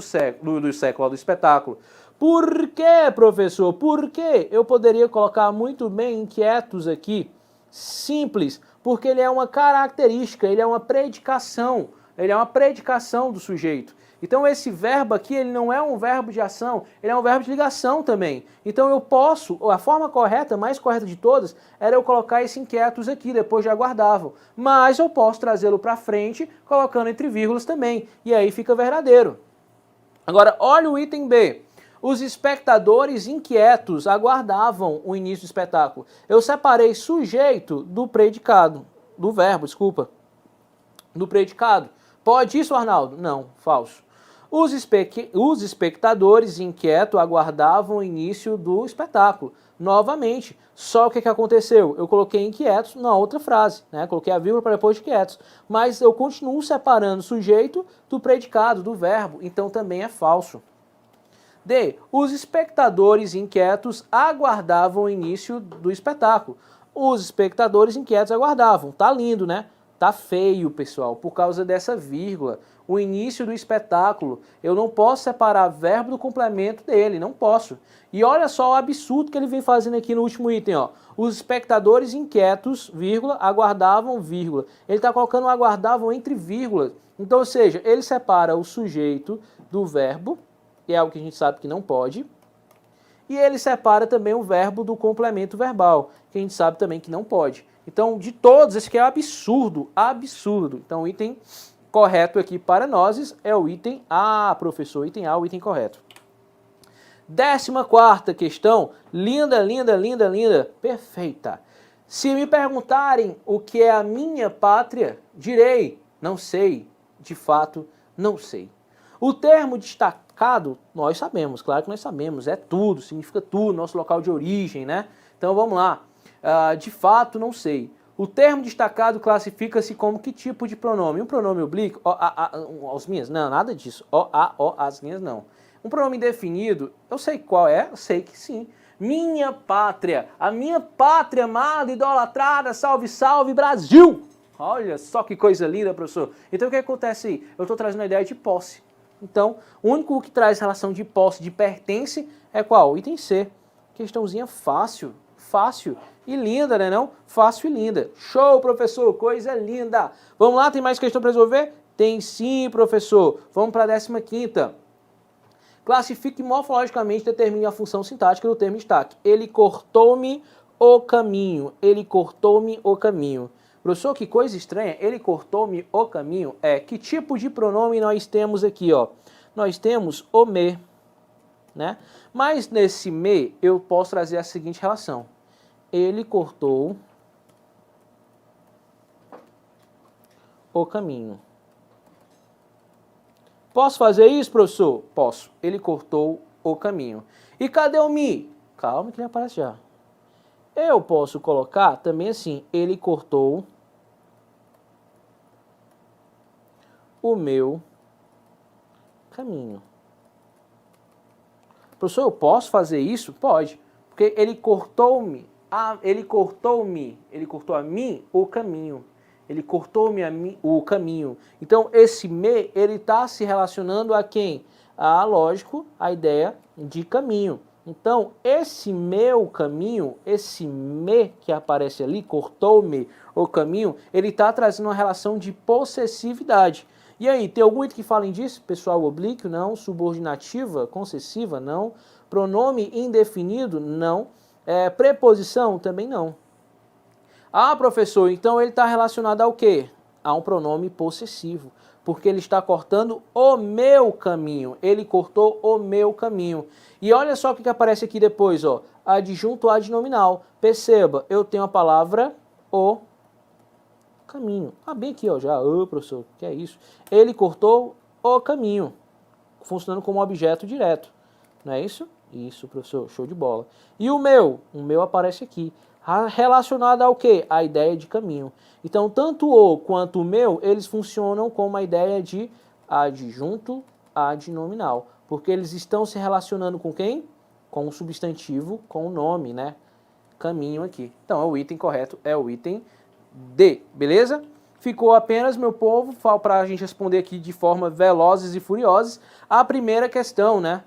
espetáculo. Por quê, professor? Por quê? Eu poderia colocar muito bem inquietos aqui. Simples. Porque ele é uma característica, ele é uma predicação. Ele é uma predicação do sujeito. Então esse verbo aqui, ele não é um verbo de ação, ele é um verbo de ligação também. Então eu posso, a forma correta, mais correta de todas, era eu colocar esse inquietos aqui, depois de aguardavam. Mas eu posso trazê-lo para frente, colocando entre vírgulas também. E aí fica verdadeiro. Agora, olha o item B. Os espectadores inquietos aguardavam o início do espetáculo. Eu separei sujeito do predicado, do verbo, desculpa, do predicado. Pode isso, Arnaldo? Não, falso. Os espectadores inquietos aguardavam o início do espetáculo. Novamente, só o que aconteceu? Eu coloquei inquietos na outra frase, né? Coloquei a vírgula para depois de inquietos. Mas eu continuo separando o sujeito do predicado, do verbo, então também é falso. D. Os espectadores inquietos aguardavam o início do espetáculo. Os espectadores inquietos aguardavam. Tá lindo, né? Tá feio, pessoal, por causa dessa vírgula. O início do espetáculo, eu não posso separar verbo do complemento dele, não posso. E olha só o absurdo que ele vem fazendo aqui no último item, ó. Os espectadores inquietos, vírgula, aguardavam, vírgula. Ele está colocando aguardavam entre vírgulas. Então, ou seja, ele separa o sujeito do verbo, que é algo que a gente sabe que não pode, e ele separa também o verbo do complemento verbal, que a gente sabe também que não pode. Então, de todos, esse aqui é absurdo, absurdo. Então, o item correto aqui para nós é o item A, professor, item A, o item correto. 14ª questão, linda, linda, linda, linda, perfeita. Se me perguntarem o que é a minha pátria, direi, não sei, de fato, não sei. O termo destacado, nós sabemos, claro que nós sabemos, é tudo, significa tudo, nosso local de origem, né? Então, vamos lá. De fato, não sei. O termo destacado classifica-se como que tipo de pronome? Um pronome oblíquo? As minhas? Não, nada disso. As minhas não. Um pronome indefinido, eu sei qual é, eu sei que sim. Minha pátria, a minha pátria amada, idolatrada, salve, salve, Brasil! Olha só que coisa linda, professor. Então, o que acontece aí? Eu estou trazendo a ideia de posse. Então, o único que traz relação de posse, de pertence, é qual? O item C. Questãozinha fácil. fácil e linda, né não? Fácil e linda. Show, professor, coisa linda. Vamos lá, tem mais questão para resolver? Tem sim, professor. Vamos para a 15ª. Classifique morfologicamente e determine a função sintática do termo em destaque. Ele cortou-me o caminho. Ele cortou-me o caminho. Professor, que coisa estranha. Ele cortou-me o caminho. Que tipo de pronome nós temos aqui, ó? Nós temos o me, né? Mas nesse me eu posso trazer a seguinte relação. Ele cortou o caminho. Posso fazer isso, professor? Posso. Ele cortou o caminho. E cadê o me? Calma que ele aparece já. Eu posso colocar também assim. Ele cortou o meu caminho. Professor, eu posso fazer isso? Pode. Porque ele cortou-me. Ele cortou a mim o caminho. Ele cortou-me o caminho. Então, esse me, ele está se relacionando a quem? Lógico, a ideia de caminho. Então, esse meu caminho, esse me que aparece ali, cortou-me o caminho, ele está trazendo uma relação de possessividade. E aí, tem algum item que falem disso? Pessoal oblíquo? Não. Subordinativa? Concessiva? Não. Pronome indefinido? Não. Preposição? Também não. Professor, então ele está relacionado ao quê? A um pronome possessivo, porque ele está cortando o meu caminho. Ele cortou o meu caminho. E olha só o que aparece aqui depois, ó. Adjunto adnominal. Perceba, eu tenho a palavra o caminho. Bem aqui, ó, já. Professor, que é isso? Ele cortou o caminho, funcionando como objeto direto. Não é isso? Isso, professor, show de bola. E o meu? O meu aparece aqui. Relacionado ao quê? A ideia de caminho. Então, tanto o quanto o meu, eles funcionam como a ideia de adjunto adnominal. Porque eles estão se relacionando com quem? Com o substantivo, com o nome, né? Caminho aqui. Então, o item correto é o item D, beleza? Ficou apenas, meu povo, para a gente responder aqui de forma velozes e furiosas, a primeira questão, né?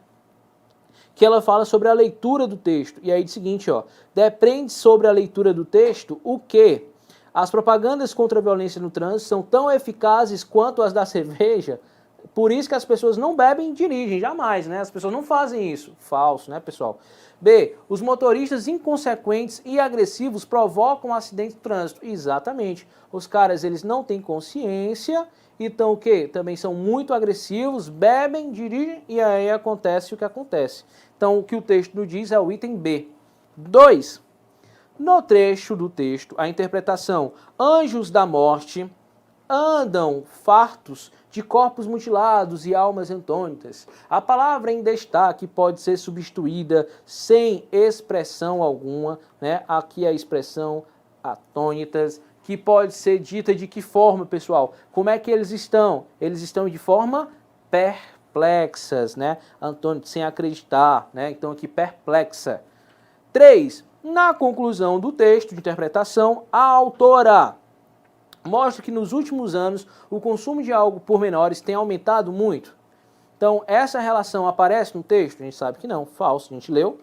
Que ela fala sobre a leitura do texto. E aí diz o seguinte, ó, depende sobre a leitura do texto o que? As propagandas contra a violência no trânsito são tão eficazes quanto as da cerveja, por isso que as pessoas não bebem e dirigem, jamais, né? As pessoas não fazem isso. Falso, né, pessoal? B, os motoristas inconsequentes e agressivos provocam acidentes de trânsito. Exatamente. Os caras, eles não têm consciência, então o quê? Também são muito agressivos, bebem, dirigem e aí acontece o que acontece. Então o que o texto nos diz é o item B. 2. No trecho do texto, a interpretação anjos da morte andam fartos de corpos mutilados e almas antônitas. A palavra em destaque pode ser substituída sem expressão alguma, né? Aqui a expressão atônitas, que pode ser dita de que forma, pessoal? Como é que eles estão? Eles estão de forma perplexas, né? Antônio, sem acreditar, né? Então aqui perplexa. 3. Na conclusão do texto de interpretação, a autora mostra que nos últimos anos o consumo de algo por menores tem aumentado muito. Então essa relação aparece no texto? A gente sabe que não, falso, a gente leu.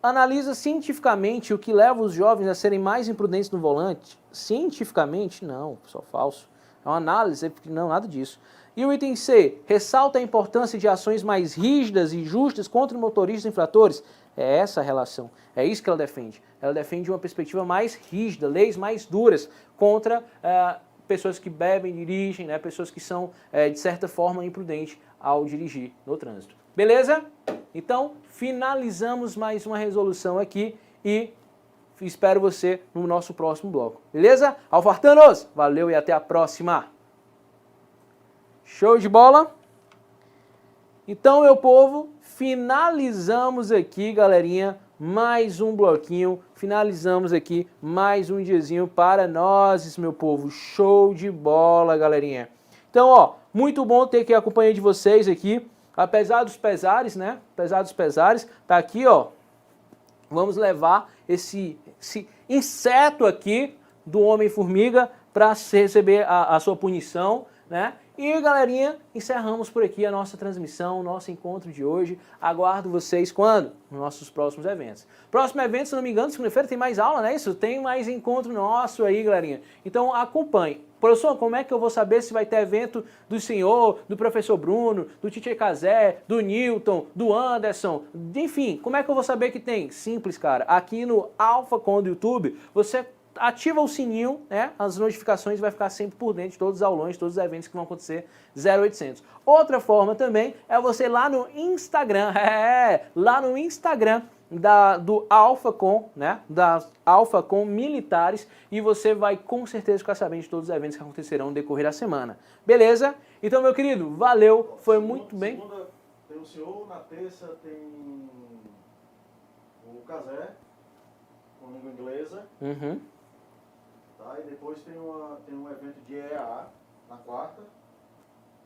Analisa cientificamente o que leva os jovens a serem mais imprudentes no volante. Cientificamente, não, só falso. É uma análise, não, nada disso. E o item C, ressalta a importância de ações mais rígidas e justas contra motoristas infratores. É essa a relação, é isso que ela defende. Ela defende uma perspectiva mais rígida, leis mais duras contra pessoas que bebem, dirigem, né, pessoas que são, de certa forma, imprudentes ao dirigir no trânsito. Beleza? Então, finalizamos mais uma resolução aqui e espero você no nosso próximo bloco. Beleza? Alfartanos, valeu e até a próxima! Show de bola? Então, meu povo, finalizamos aqui, galerinha, mais um bloquinho, finalizamos aqui mais um diazinho para nós, meu povo. Show de bola, galerinha. Então, ó, muito bom ter aqui a companhia de vocês aqui, apesar dos pesares, né? Apesar dos pesares, tá aqui, ó. Vamos levar esse inseto aqui do Homem-Formiga para receber a sua punição, né? E, galerinha, encerramos por aqui a nossa transmissão, o nosso encontro de hoje. Aguardo vocês quando? Nos nossos próximos eventos. Próximo evento, se não me engano, segunda-feira tem mais aula, não é isso? Tem mais encontro nosso aí, galerinha. Então, acompanhe. Professor, como é que eu vou saber se vai ter evento do senhor, do professor Bruno, do Tite Cazé, do Newton, do Anderson, enfim, como é que eu vou saber que tem? Simples, cara. Aqui no AlphaCon do YouTube, você ativa o sininho, né? As notificações, vai ficar sempre por dentro de todos os aulões, todos os eventos que vão acontecer 0800. Outra forma também é você ir lá no Instagram, lá no Instagram do AlphaCon, né? Da AlphaCon Militares, e você vai com certeza ficar sabendo de todos os eventos que acontecerão no decorrer da semana. Beleza? Então, meu querido, valeu, foi muito bem. Segunda tem o senhor, na terça tem o Cazé, com língua inglesa. Uhum. Tá? E depois tem um evento de EAA na quarta.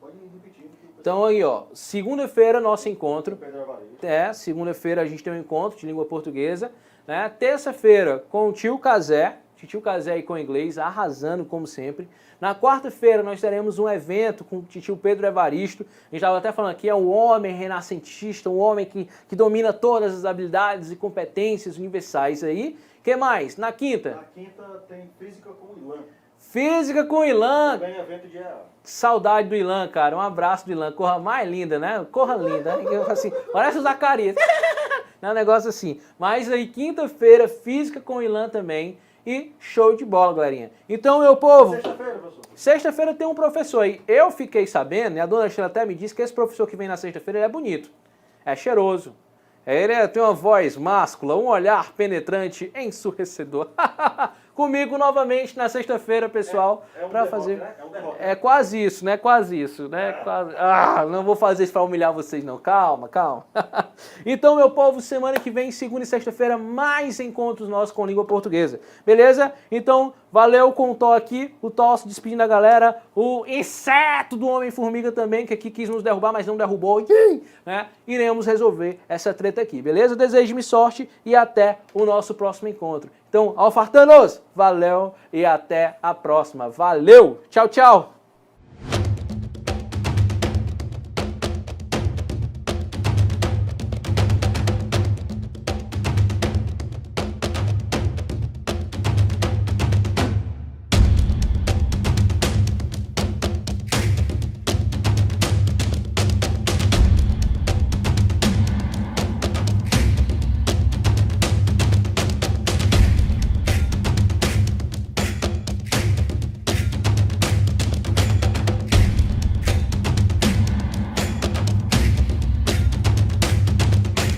Pode ir repetindo. Então aí, ó, segunda-feira nosso encontro. Pedro Evaristo. Segunda-feira a gente tem um encontro de língua portuguesa, né? Terça-feira com o tio Cazé aí com inglês, arrasando como sempre. Na quarta-feira nós teremos um evento com o tio Pedro Evaristo. A gente estava até falando aqui, é um homem renascentista, um homem que domina todas as habilidades e competências universais aí. O que mais? Na quinta? Na quinta tem Física com o Ilan. Física com o Ilan. Também evento de EAA. Saudade do Ilan, cara. Um abraço do Ilan. Corra mais linda, né? Corra linda. Assim, parece o Zacarias. É um negócio assim. Mas aí, quinta-feira, Física com o Ilan também. E show de bola, galerinha. Então, meu povo... Sexta-feira, professor? Sexta-feira tem um professor aí. Eu fiquei sabendo, e a dona Sheila até me disse que esse professor que vem na sexta-feira ele é bonito. É cheiroso. Ele tem uma voz máscula, um olhar penetrante, ensurdecedor. Comigo novamente na sexta-feira, pessoal, para fazer... Né? É um derrota. É quase isso, né? Quase isso, né? Quase... não vou fazer isso para humilhar vocês, não. Calma, calma. Então, meu povo, semana que vem, segunda e sexta-feira, mais encontros nossos com língua portuguesa. Beleza? Então, valeu com o Tó aqui. O Tó se despedindo da galera. O inseto do Homem-Formiga também, que aqui quis nos derrubar, mas não derrubou. Né? Iremos resolver essa treta aqui, beleza? Desejo-me sorte e até o nosso próximo encontro. Então, alfartanos, valeu e até a próxima. Valeu! Tchau, tchau!